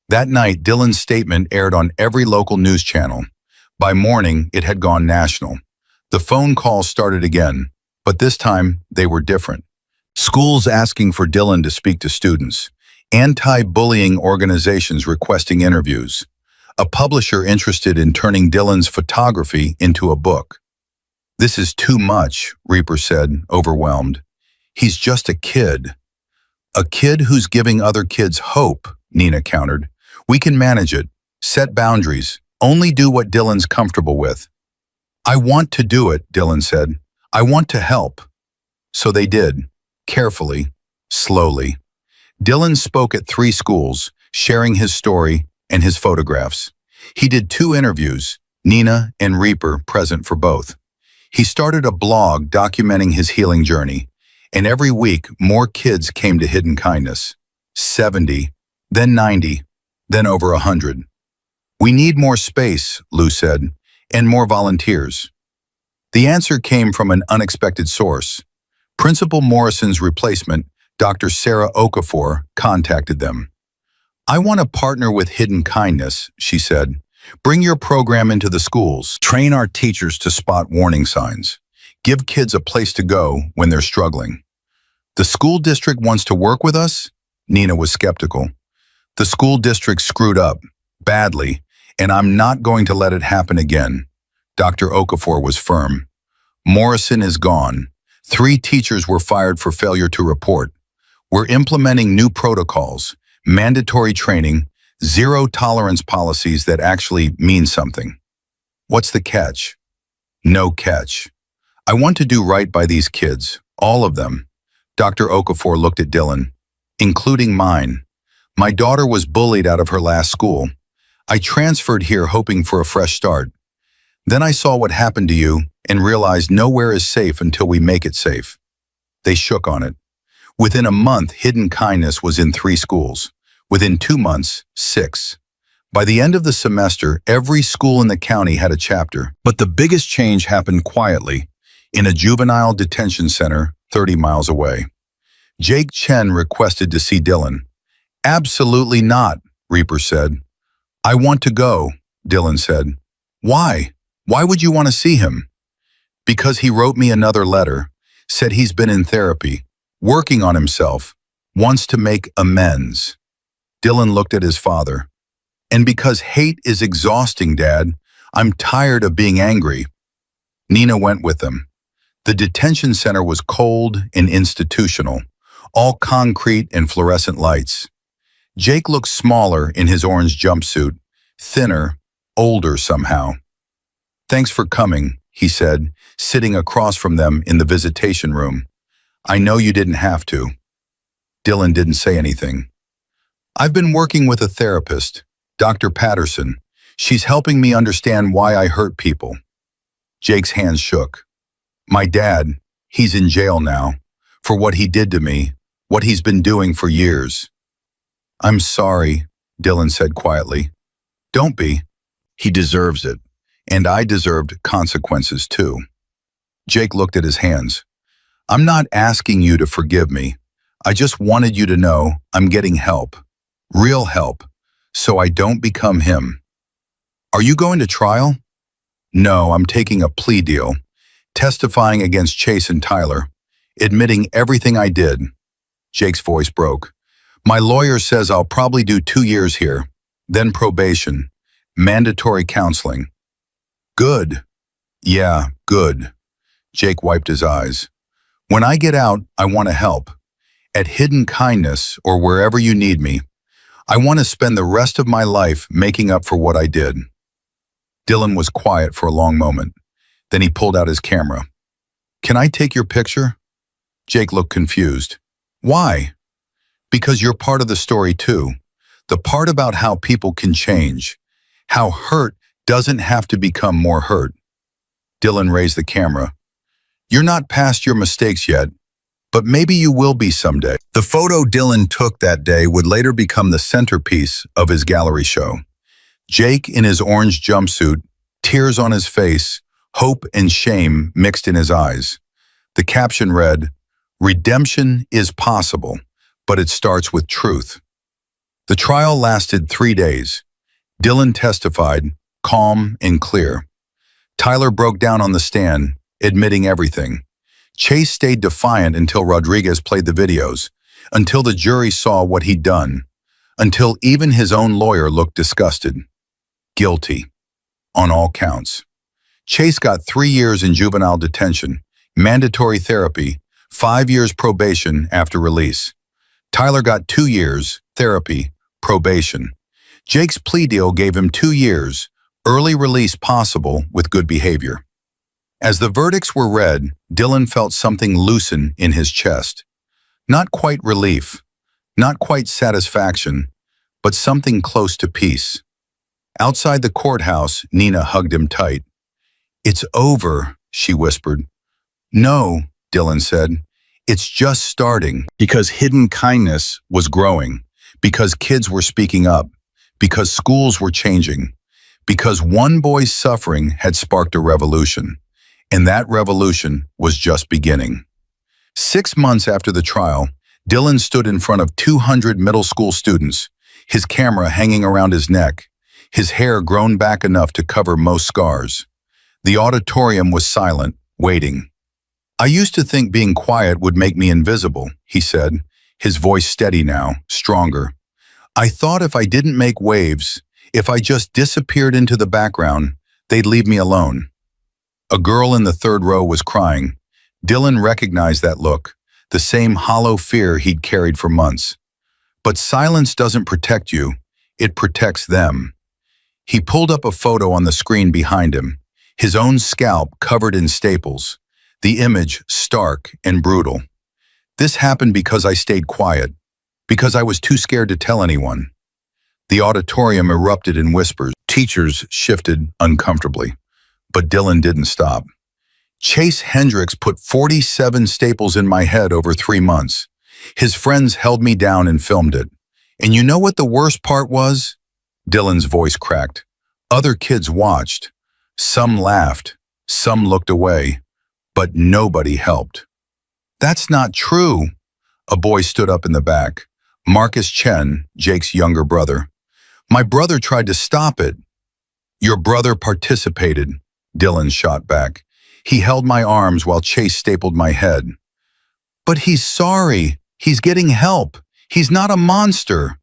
That night, Dylan's statement aired on every local news channel. By morning, it had gone national. The phone calls started again, but this time they were different. Schools asking for Dylan to speak to students. Anti-bullying organizations requesting interviews. A publisher interested in turning Dylan's photography into a book. This is too much, Reaper said, overwhelmed. He's just a kid. A kid who's giving other kids hope, Nina countered. We can manage it. Set boundaries. Only do what Dylan's comfortable with. I want to do it, Dylan said. I want to help. So they did. Carefully. Slowly. Dylan spoke at 3 schools, sharing his story and his photographs. He did 2 interviews, Nina and Reaper present for both. He started a blog documenting his healing journey, and every week more kids came to Hidden Kindness. 70, then 90, then over 100. We need more space, Lou said, and more volunteers. The answer came from an unexpected source. Principal Morrison's replacement, Dr. Sarah Okafor, contacted them. I want to partner with Hidden Kindness, she said. Bring your program into the schools. Train our teachers to spot warning signs. Give kids a place to go when they're struggling. The school district wants to work with us? Nina was skeptical. The school district screwed up, badly, and I'm not going to let it happen again. Dr. Okafor was firm. Morrison is gone. 3 teachers were fired for failure to report. We're implementing new protocols, mandatory training, zero-tolerance policies that actually mean something. What's the catch? No catch. I want to do right by these kids, all of them. Dr. Okafor looked at Dylan, including mine. My daughter was bullied out of her last school. I transferred here hoping for a fresh start. Then I saw what happened to you and realized nowhere is safe until we make it safe. They shook on it. Within a month, Hidden Kindness was in 3 schools. Within 2 months, 6. By the end of the semester, every school in the county had a chapter. But the biggest change happened quietly, in a juvenile detention center 30 miles away. Jake Chen requested to see Dylan. Absolutely not, Reaper said. I want to go, Dylan said. Why? Why would you want to see him? Because he wrote me another letter, said he's been in therapy, working on himself, wants to make amends. Dylan looked at his father. And because hate is exhausting, Dad, I'm tired of being angry. Nina went with them. The detention center was cold and institutional, all concrete and fluorescent lights. Jake looked smaller in his orange jumpsuit, thinner, older somehow. Thanks for coming, he said, sitting across from them in the visitation room. I know you didn't have to. Dylan didn't say anything. I've been working with a therapist, Dr. Patterson. She's helping me understand why I hurt people. Jake's hands shook. My dad, he's in jail now, for what he did to me, what he's been doing for years. I'm sorry, Dylan said quietly. Don't be. He deserves it, and I deserved consequences too. Jake looked at his hands. I'm not asking you to forgive me. I just wanted you to know I'm getting help, real help, so I don't become him. Are you going to trial? No, I'm taking a plea deal, testifying against Chase and Tyler, admitting everything I did. Jake's voice broke. My lawyer says I'll probably do 2 years here, then probation, mandatory counseling. Good. Yeah, good. Jake wiped his eyes. When I get out, I want to help. At Hidden Kindness or wherever you need me, I want to spend the rest of my life making up for what I did. Dylan was quiet for a long moment. Then he pulled out his camera. Can I take your picture? Jake looked confused. Why? Because you're part of the story too. The part about how people can change. How hurt doesn't have to become more hurt. Dylan raised the camera. You're not past your mistakes yet, but maybe you will be someday. The photo Dylan took that day would later become the centerpiece of his gallery show. Jake in his orange jumpsuit, tears on his face, hope and shame mixed in his eyes. The caption read, Redemption is possible, but it starts with truth. The trial lasted 3 days. Dylan testified, calm and clear. Tyler broke down on the stand, admitting everything. Chase stayed defiant until Rodriguez played the videos, until the jury saw what he'd done, until even his own lawyer looked disgusted. Guilty. On all counts. Chase got 3 years in juvenile detention, mandatory therapy, 5 years probation after release. Tyler got 2 years, therapy, probation. Jake's plea deal gave him 2 years, early release possible with good behavior. As the verdicts were read, Dylan felt something loosen in his chest. Not quite relief, not quite satisfaction, but something close to peace. Outside the courthouse, Nina hugged him tight. "It's over," she whispered. "No," Dylan said. "It's just starting." Because hidden kindness was growing, because kids were speaking up, because schools were changing, because one boy's suffering had sparked a revolution, and that revolution was just beginning. 6 months after the trial, Dylan stood in front of 200 middle school students, his camera hanging around his neck, his hair grown back enough to cover most scars. The auditorium was silent, waiting. "I used to think being quiet would make me invisible," he said, his voice steady now, stronger. "I thought if I didn't make waves, if I just disappeared into the background, they'd leave me alone." A girl in the third row was crying. Dylan recognized that look, the same hollow fear he'd carried for months. But silence doesn't protect you, it protects them. He pulled up a photo on the screen behind him, his own scalp covered in staples, the image stark and brutal. "This happened because I stayed quiet, because I was too scared to tell anyone." The auditorium erupted in whispers. Teachers shifted uncomfortably, but Dylan didn't stop. "Chase Hendricks put 47 staples in my head over 3 months. His friends held me down and filmed it. And you know what the worst part was?" Dylan's voice cracked. "Other kids watched. Some laughed, some looked away, but nobody helped." "That's not true." A boy stood up in the back. Marcus Chen, Jake's younger brother. "My brother tried to stop it." "Your brother participated," Dylan shot back. "He held my arms while Chase stapled my head." "But he's sorry. He's getting help. He's not a monster."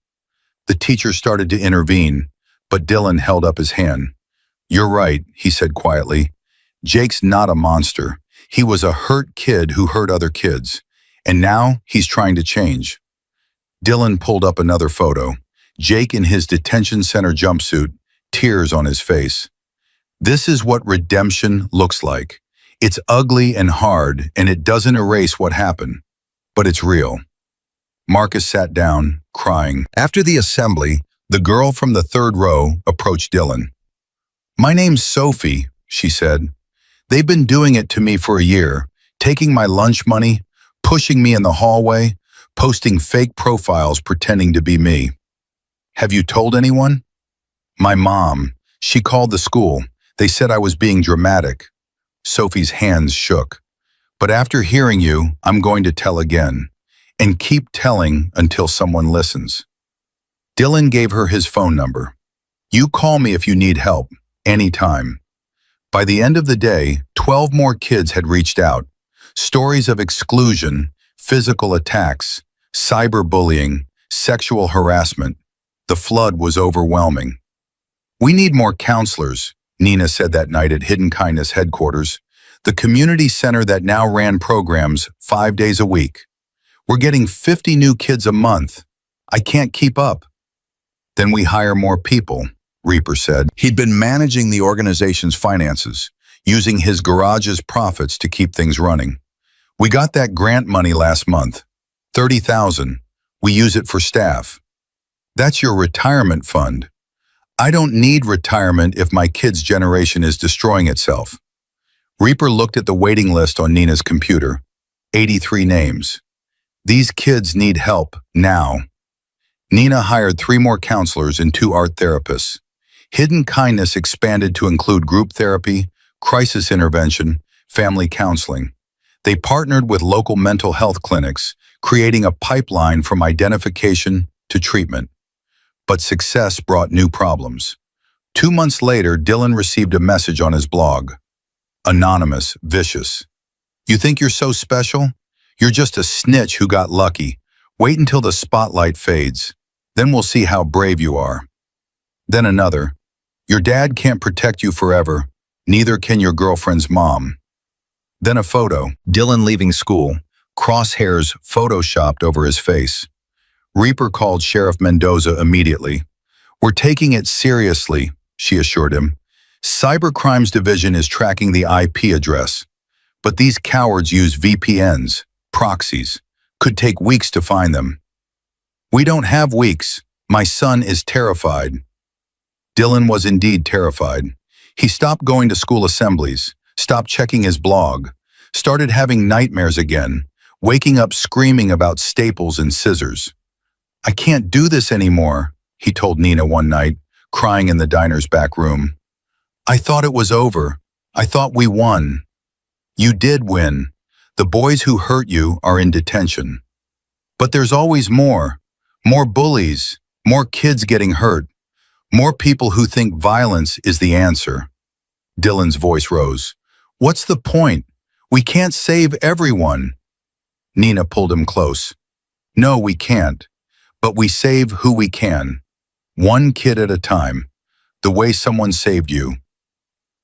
The teacher started to intervene, but Dylan held up his hand. "You're right," he said quietly. "Jake's not a monster. He was a hurt kid who hurt other kids, and now he's trying to change." Dylan pulled up another photo. Jake in his detention center jumpsuit, tears on his face. "This is what redemption looks like. It's ugly and hard, and it doesn't erase what happened, but it's real." Marcus sat down, crying. After the assembly, the girl from the third row approached Dylan. "My name's Sophie," she said. "They've been doing it to me for a year, taking my lunch money, pushing me in the hallway, posting fake profiles pretending to be me." "Have you told anyone?" "My mom. She called the school. They said I was being dramatic." Sophie's hands shook. "But after hearing you, I'm going to tell again, and keep telling until someone listens." Dylan gave her his phone number. "You call me if you need help, anytime." By the end of the day, 12 more kids had reached out. Stories of exclusion, physical attacks, cyberbullying, sexual harassment. The flood was overwhelming. "We need more counselors," Nina said that night at Hidden Kindness headquarters, the community center that now ran programs 5 days a week. "We're getting 50 new kids a month. I can't keep up." "Then we hire more people," Reaper said. He'd been managing the organization's finances, using his garage's profits to keep things running. "We got that grant money last month, 30,000. We use it for staff." "That's your retirement fund." "I don't need retirement if my kid's generation is destroying itself." Reaper looked at the waiting list on Nina's computer. 83 names. These kids need help now. Nina hired 3 more counselors and 2 art therapists. Hidden Kindness expanded to include group therapy, crisis intervention, family counseling. They partnered with local mental health clinics, creating a pipeline from identification to treatment. But success brought new problems. 2 months later, Dylan received a message on his blog. Anonymous, vicious. "You think you're so special? You're just a snitch who got lucky. Wait until the spotlight fades. Then we'll see how brave you are." Then another. "Your dad can't protect you forever. Neither can your girlfriend's mom." Then a photo. Dylan leaving school, crosshairs photoshopped over his face. Reaper called Sheriff Mendoza immediately. "We're taking it seriously," she assured him. "Cybercrimes Division is tracking the IP address. But these cowards use VPNs, proxies. Could take weeks to find them." "We don't have weeks. My son is terrified." Dylan was indeed terrified. He stopped going to school assemblies, stopped checking his blog, started having nightmares again, waking up screaming about staples and scissors. "I can't do this anymore," he told Nina one night, crying in the diner's back room. "I thought it was over. I thought we won." "You did win. The boys who hurt you are in detention. But there's always more. More bullies, more kids getting hurt, more people who think violence is the answer." Dylan's voice rose. "What's the point? We can't save everyone." Nina pulled him close. "No, we can't. But we save who we can. One kid at a time. The way someone saved you.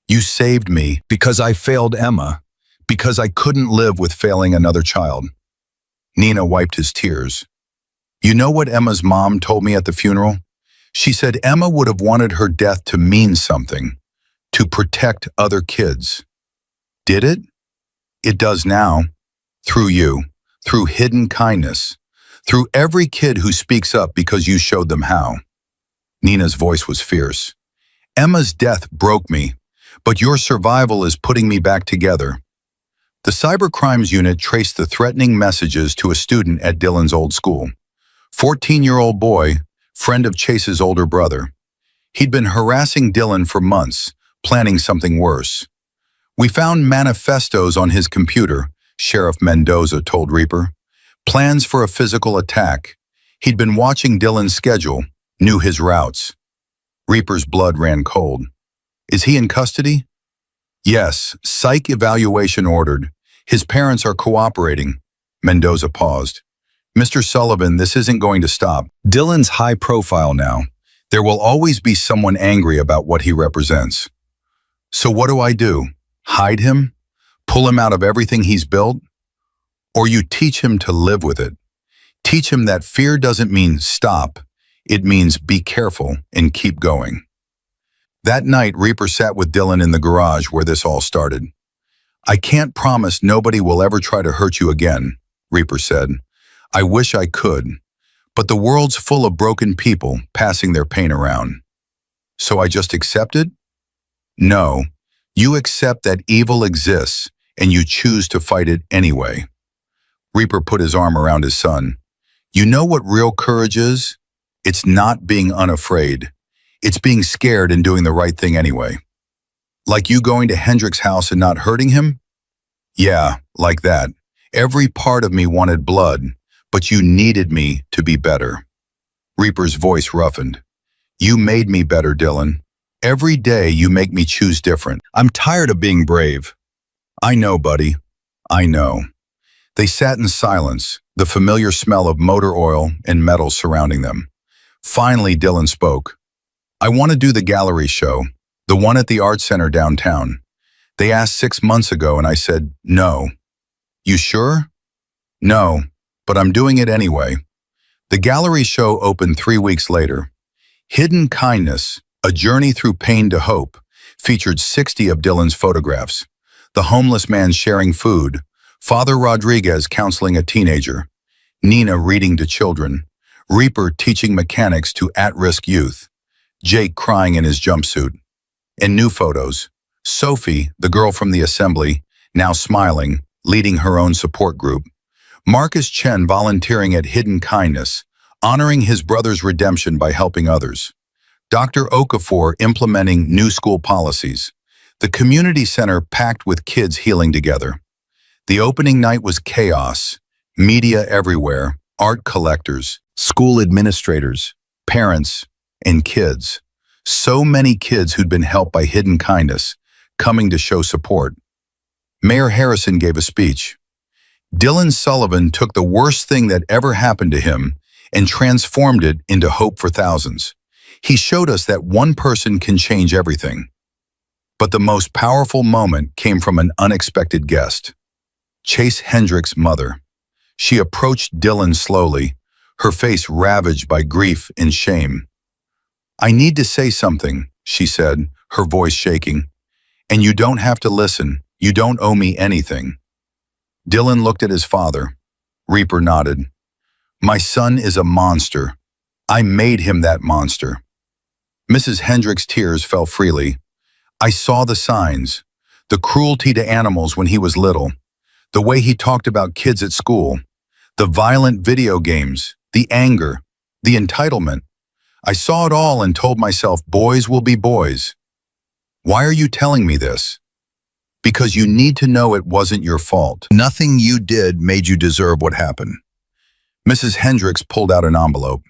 You saved me because I failed Emma, because I couldn't live with failing another child." Nina wiped his tears. "You know what Emma's mom told me at the funeral? She said Emma would have wanted her death to mean something, to protect other kids. Did it? It does now. Through you, through hidden kindness, through every kid who speaks up because you showed them how." Nina's voice was fierce. "Emma's death broke me, but your survival is putting me back together." The cybercrimes unit traced the threatening messages to a student at Dylan's old school. 14-year-old boy, friend of Chase's older brother. He'd been harassing Dylan for months, planning something worse. "We found manifestos on his computer," Sheriff Mendoza told Reaper. "Plans for a physical attack. He'd been watching Dylan's schedule, knew his routes." Reaper's blood ran cold. "Is he in custody?" "Yes, psych evaluation ordered. His parents are cooperating." Mendoza paused. "Mr. Sullivan, this isn't going to stop. Dylan's high profile now. There will always be someone angry about what he represents. So what do I do? Hide him? Pull him out of everything he's built? Or you teach him to live with it? Teach him that fear doesn't mean stop. It means be careful and keep going." That night, Reaper sat with Dylan in the garage where this all started. "I can't promise nobody will ever try to hurt you again," Reaper said. "I wish I could, but the world's full of broken people passing their pain around. So I just accept it? No, you accept that evil exists and you choose to fight it anyway." Reaper put his arm around his son. "You know what real courage is? It's not being unafraid. It's being scared and doing the right thing anyway. Like you going to Hendricks' house and not hurting him? Yeah, like that. Every part of me wanted blood, but you needed me to be better." Reaper's voice roughened. "You made me better, Dylan. Every day you make me choose different. I'm tired of being brave." "I know, buddy. I know." They sat in silence, the familiar smell of motor oil and metal surrounding them. Finally, Dylan spoke. "I want to do the gallery show, the one at the art center downtown. They asked 6 months ago and I said, no." "You sure?" "No, but I'm doing it anyway." The gallery show opened 3 weeks later. Hidden Kindness, A Journey Through Pain to Hope, featured 60 of Dylan's photographs. The homeless man sharing food, Father Rodriguez counseling a teenager, Nina reading to children, Reaper teaching mechanics to at-risk youth, Jake crying in his jumpsuit. And new photos, Sophie, the girl from the assembly, now smiling, leading her own support group. Marcus Chen volunteering at Hidden Kindness, honoring his brother's redemption by helping others. Dr. Okafor implementing new school policies. The community center packed with kids healing together. The opening night was chaos. Media everywhere, art collectors, school administrators, parents, and kids. So many kids who'd been helped by Hidden Kindness, coming to show support. Mayor Harrison gave a speech. Dylan Sullivan took the worst thing that ever happened to him and transformed it into hope for thousands. He showed us that one person can change everything. But the most powerful moment came from an unexpected guest. Chase Hendricks' mother. She approached Dylan slowly, her face ravaged by grief and shame. "I need to say something," she said, her voice shaking. "And you don't have to listen. You don't owe me anything." Dylan looked at his father. Reaper nodded. "My son is a monster. I made him that monster." Mrs. Hendrick's tears fell freely. "I saw the signs. The cruelty to animals when he was little. The way he talked about kids at school. The violent video games. The anger. The entitlement. I saw it all and told myself boys will be boys." "Why are you telling me this?" "Because you need to know it wasn't your fault. Nothing you did made you deserve what happened." Mrs. Hendricks pulled out an envelope.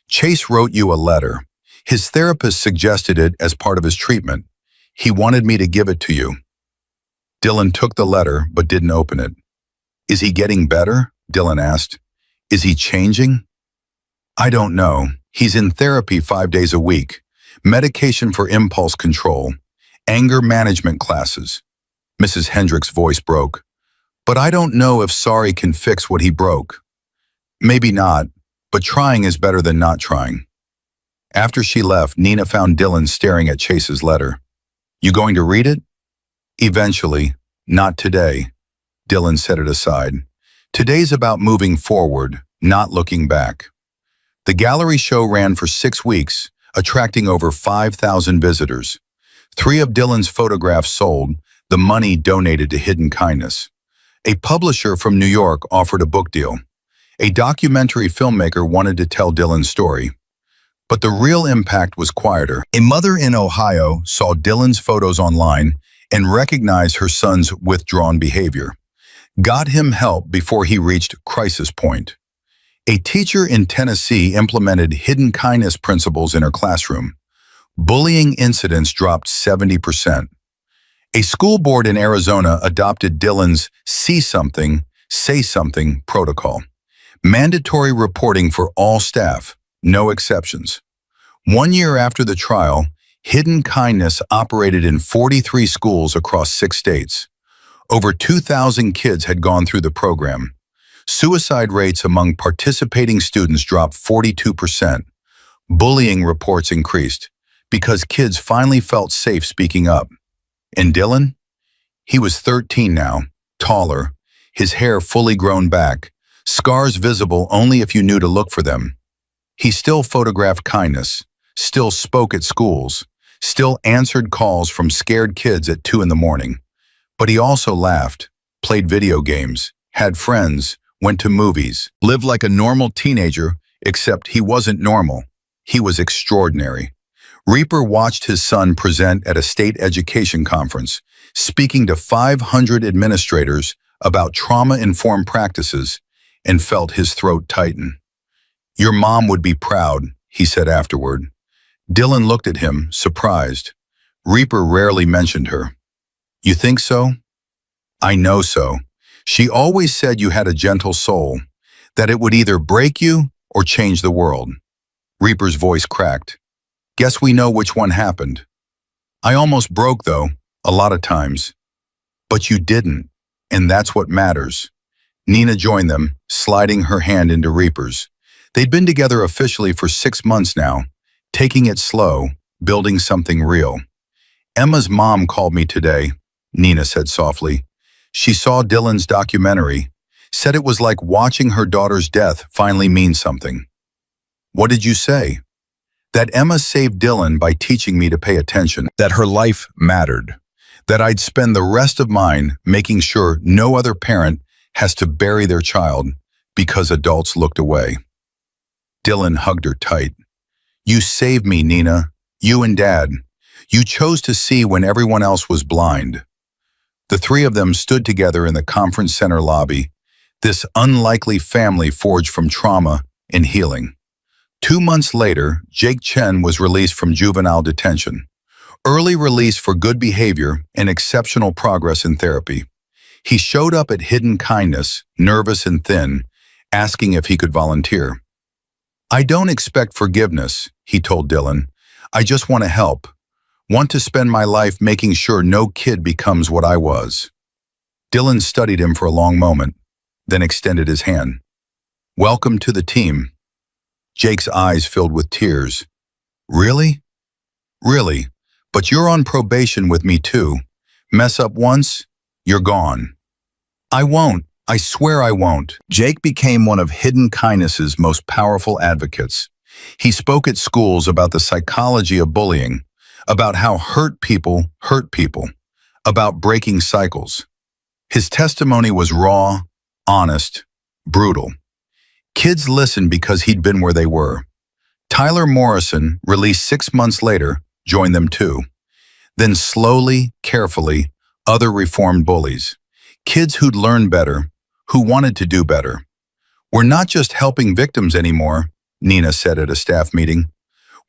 "Chase wrote you a letter. His therapist suggested it as part of his treatment. He wanted me to give it to you." Dylan took the letter but didn't open it. "Is he getting better?" Dylan asked. "Is he changing?" "I don't know. He's in therapy 5 days a week. Medication for impulse control. Anger management classes." Mrs. Hendrick's voice broke. "But I don't know if sorry can fix what he broke." "Maybe not, but trying is better than not trying." After she left, Nina found Dylan staring at Chase's letter. "You going to read it?" "Eventually. Not today." Dylan set it aside. "Today's about moving forward, not looking back." The gallery show ran for 6 weeks, attracting over 5,000 visitors. 3 of Dylan's photographs sold, the money donated to Hidden Kindness. A publisher from New York offered a book deal. A documentary filmmaker wanted to tell Dylan's story. But the real impact was quieter. A mother in Ohio saw Dylan's photos online and recognized her son's withdrawn behavior. Got him help before he reached crisis point. A teacher in Tennessee implemented Hidden Kindness principles in her classroom. Bullying incidents dropped 70%. A school board in Arizona adopted Dylan's See Something, Say Something protocol. Mandatory reporting for all staff, no exceptions. 1 year after the trial, Hidden Kindness operated in 43 schools across 6 states. Over 2,000 kids had gone through the program. Suicide rates among participating students dropped 42%. Bullying reports increased because kids finally felt safe speaking up. And Dylan? He was 13 now, taller, his hair fully grown back, scars visible only if you knew to look for them. He still photographed kindness, still spoke at schools, still answered calls from scared kids at 2 in the morning. But he also laughed, played video games, had friends, went to movies, lived like a normal teenager, except he wasn't normal. He was extraordinary. Reaper watched his son present at a state education conference, speaking to 500 administrators about trauma-informed practices, and felt his throat tighten. "Your mom would be proud," he said afterward. Dylan looked at him, surprised. Reaper rarely mentioned her. "You think so?" "I know so. She always said you had a gentle soul, that it would either break you or change the world." Reaper's voice cracked. "Guess we know which one happened." "I almost broke, though, a lot of times." "But you didn't, and that's what matters." Nina joined them, sliding her hand into Reaper's. They'd been together officially for 6 months now, taking it slow, building something real. "Emma's mom called me today," Nina said softly. "She saw Dylan's documentary, said it was like watching her daughter's death finally mean something." "What did you say?" "That Emma saved Dylan by teaching me to pay attention, that her life mattered, that I'd spend the rest of mine making sure no other parent has to bury their child because adults looked away." Dylan hugged her tight. "You saved me, Nina. You and Dad. You chose to see when everyone else was blind." The 3 of them stood together in the conference center lobby, this unlikely family forged from trauma and healing. 2 months later, Jake Chen was released from juvenile detention. Early release for good behavior and exceptional progress in therapy. He showed up at Hidden Kindness, nervous and thin, asking if he could volunteer. "I don't expect forgiveness," he told Dylan. "I just want to help. Want to spend my life making sure no kid becomes what I was." Dylan studied him for a long moment, then extended his hand. "Welcome to the team." Jake's eyes filled with tears. Really? Really? But you're on probation with me too. Mess up once, you're gone. I won't. I swear I won't. Jake became one of Hidden Kindness's most powerful advocates. He spoke at schools about the psychology of bullying, about how hurt people, about breaking cycles. His testimony was raw, honest, brutal. Kids listened because he'd been where they were. Tyler Morrison, released 6 months later, joined them too. Then slowly, carefully, other reformed bullies. Kids who'd learned better, who wanted to do better. We're not just helping victims anymore, Nina said at a staff meeting.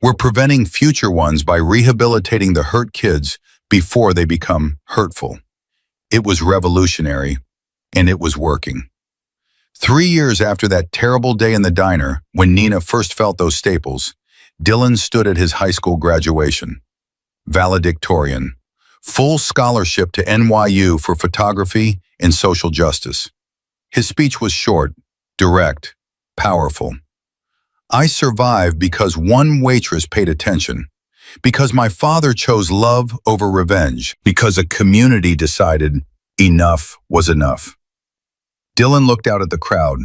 We're preventing future ones by rehabilitating the hurt kids before they become hurtful. It was revolutionary, and it was working. 3 years after that terrible day in the diner, when Nina first felt those staples, Dylan stood at his high school graduation. Valedictorian. Full scholarship to NYU for photography and social justice. His speech was short, direct, powerful. I survived because one waitress paid attention, because my father chose love over revenge, because a community decided enough was enough. Dylan looked out at the crowd.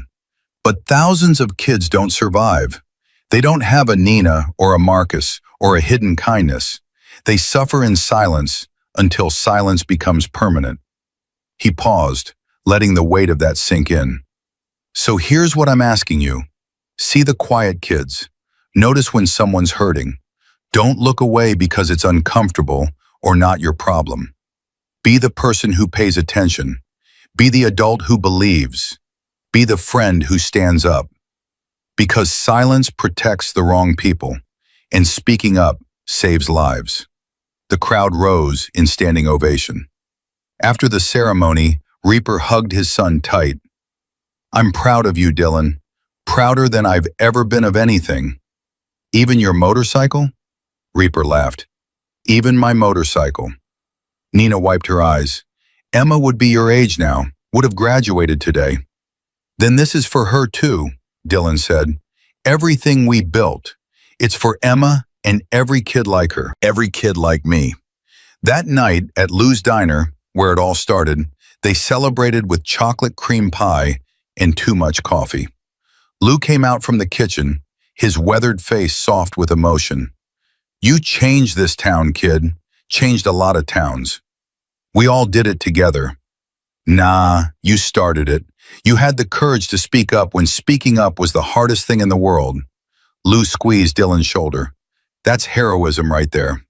But thousands of kids don't survive. They don't have a Nina or a Marcus or a Hidden Kindness. They suffer in silence until silence becomes permanent. He paused, letting the weight of that sink in. So here's what I'm asking you. See the quiet kids. Notice when someone's hurting. Don't look away because it's uncomfortable or not your problem. Be the person who pays attention. Be the adult who believes. Be the friend who stands up. Because silence protects the wrong people, and speaking up saves lives. The crowd rose in standing ovation. After the ceremony, Reaper hugged his son tight. I'm proud of you, Dylan. Prouder than I've ever been of anything. Even your motorcycle? Reaper laughed. Even my motorcycle. Nina wiped her eyes. Emma would be your age now, would have graduated today. Then this is for her too, Dylan said. Everything we built. It's for Emma and every kid like her. Every kid like me. That night at Lou's Diner, where it all started, they celebrated with chocolate cream pie and too much coffee. Lou came out from the kitchen, his weathered face soft with emotion. You changed this town, kid. Changed a lot of towns. We all did it together. Nah, you started it. You had the courage to speak up when speaking up was the hardest thing in the world. Lou squeezed Dylan's shoulder. That's heroism right there.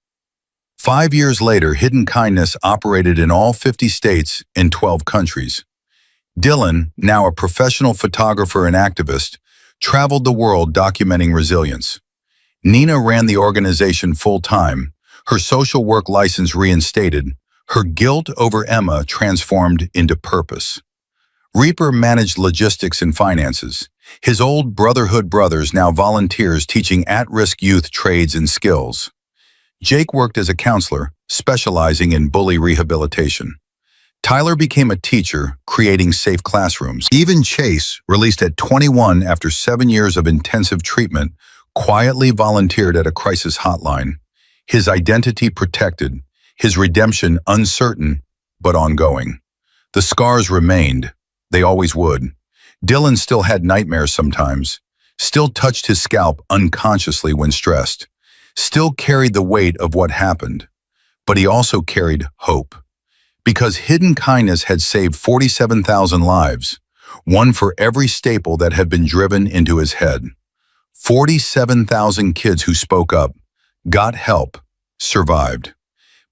5 years later, Hidden Kindness operated in all 50 states and 12 countries. Dylan, now a professional photographer and activist, traveled the world documenting resilience. Nina ran the organization full-time, her social work license reinstated, her guilt over Emma transformed into purpose. Reaper managed logistics and finances. His old Brotherhood brothers now volunteers teaching at-risk youth trades and skills. Jake worked as a counselor, specializing in bully rehabilitation. Tyler became a teacher, creating safe classrooms. Even Chase, released at 21 after 7 years of intensive treatment, quietly volunteered at a crisis hotline. His identity protected, his redemption uncertain, but ongoing. The scars remained. They always would. Dylan still had nightmares sometimes, still touched his scalp unconsciously when stressed, still carried the weight of what happened. But he also carried hope. Because Hidden Kindness had saved 47,000 lives, one for every staple that had been driven into his head. 47,000 kids who spoke up, got help, survived.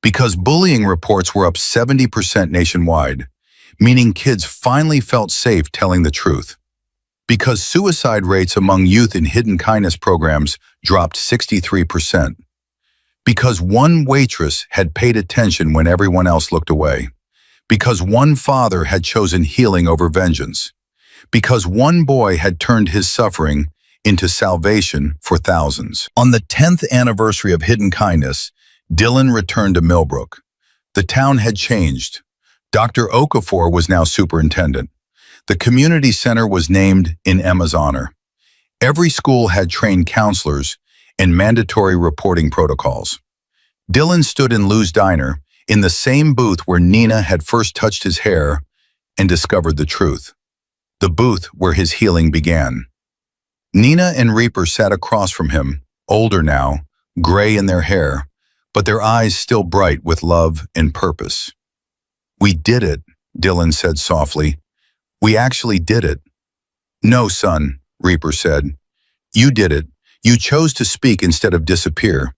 Because bullying reports were up 70% nationwide, meaning kids finally felt safe telling the truth. Because suicide rates among youth in Hidden Kindness programs dropped 63%. Because one waitress had paid attention when everyone else looked away. Because one father had chosen healing over vengeance. Because one boy had turned his suffering into salvation for thousands. On the 10th anniversary of Hidden Kindness, Dylan returned to Millbrook. The town had changed. Dr. Okafor was now superintendent. The community center was named in Emma's honor. Every school had trained counselors and mandatory reporting protocols. Dylan stood in Lou's diner, in the same booth where Nina had first touched his hair and discovered the truth. The booth where his healing began. Nina and Reaper sat across from him, older now, gray in their hair, but their eyes still bright with love and purpose. "We did it," Dylan said softly. "We actually did it." "No, son," Reaper said. "You did it. You chose to speak instead of disappear.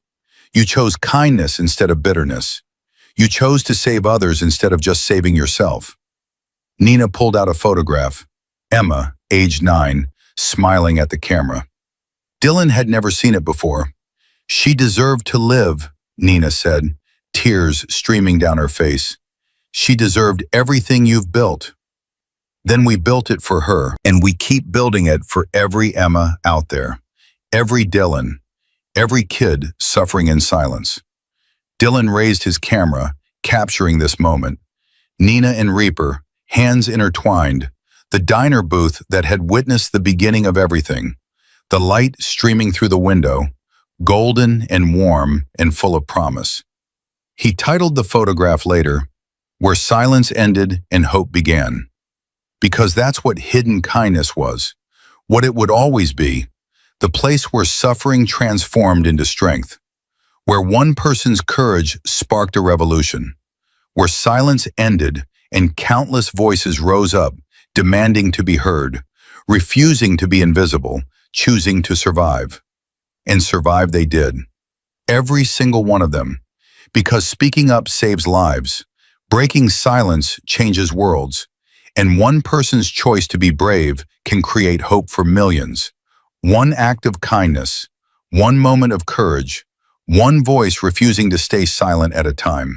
You chose kindness instead of bitterness. You chose to save others instead of just saving yourself." Nina pulled out a photograph. Emma, age 9, smiling at the camera. Dylan had never seen it before. "She deserved to live," Nina said, tears streaming down her face. "She deserved everything you've built." Then we built it for her, and we keep building it for every Emma out there, every Dylan, every kid suffering in silence. Dylan raised his camera, capturing this moment. Nina and Reaper, hands intertwined, the diner booth that had witnessed the beginning of everything, the light streaming through the window, golden and warm and full of promise. He titled the photograph later, "Where Silence Ended and Hope Began," because that's what hidden kindness was, what it would always be, the place where suffering transformed into strength, where one person's courage sparked a revolution, where silence ended and countless voices rose up, demanding to be heard, refusing to be invisible, choosing to survive. And survive they did. Every single one of them. Because speaking up saves lives, breaking silence changes worlds, and one person's choice to be brave can create hope for millions. One act of kindness, one moment of courage, one voice refusing to stay silent at a time.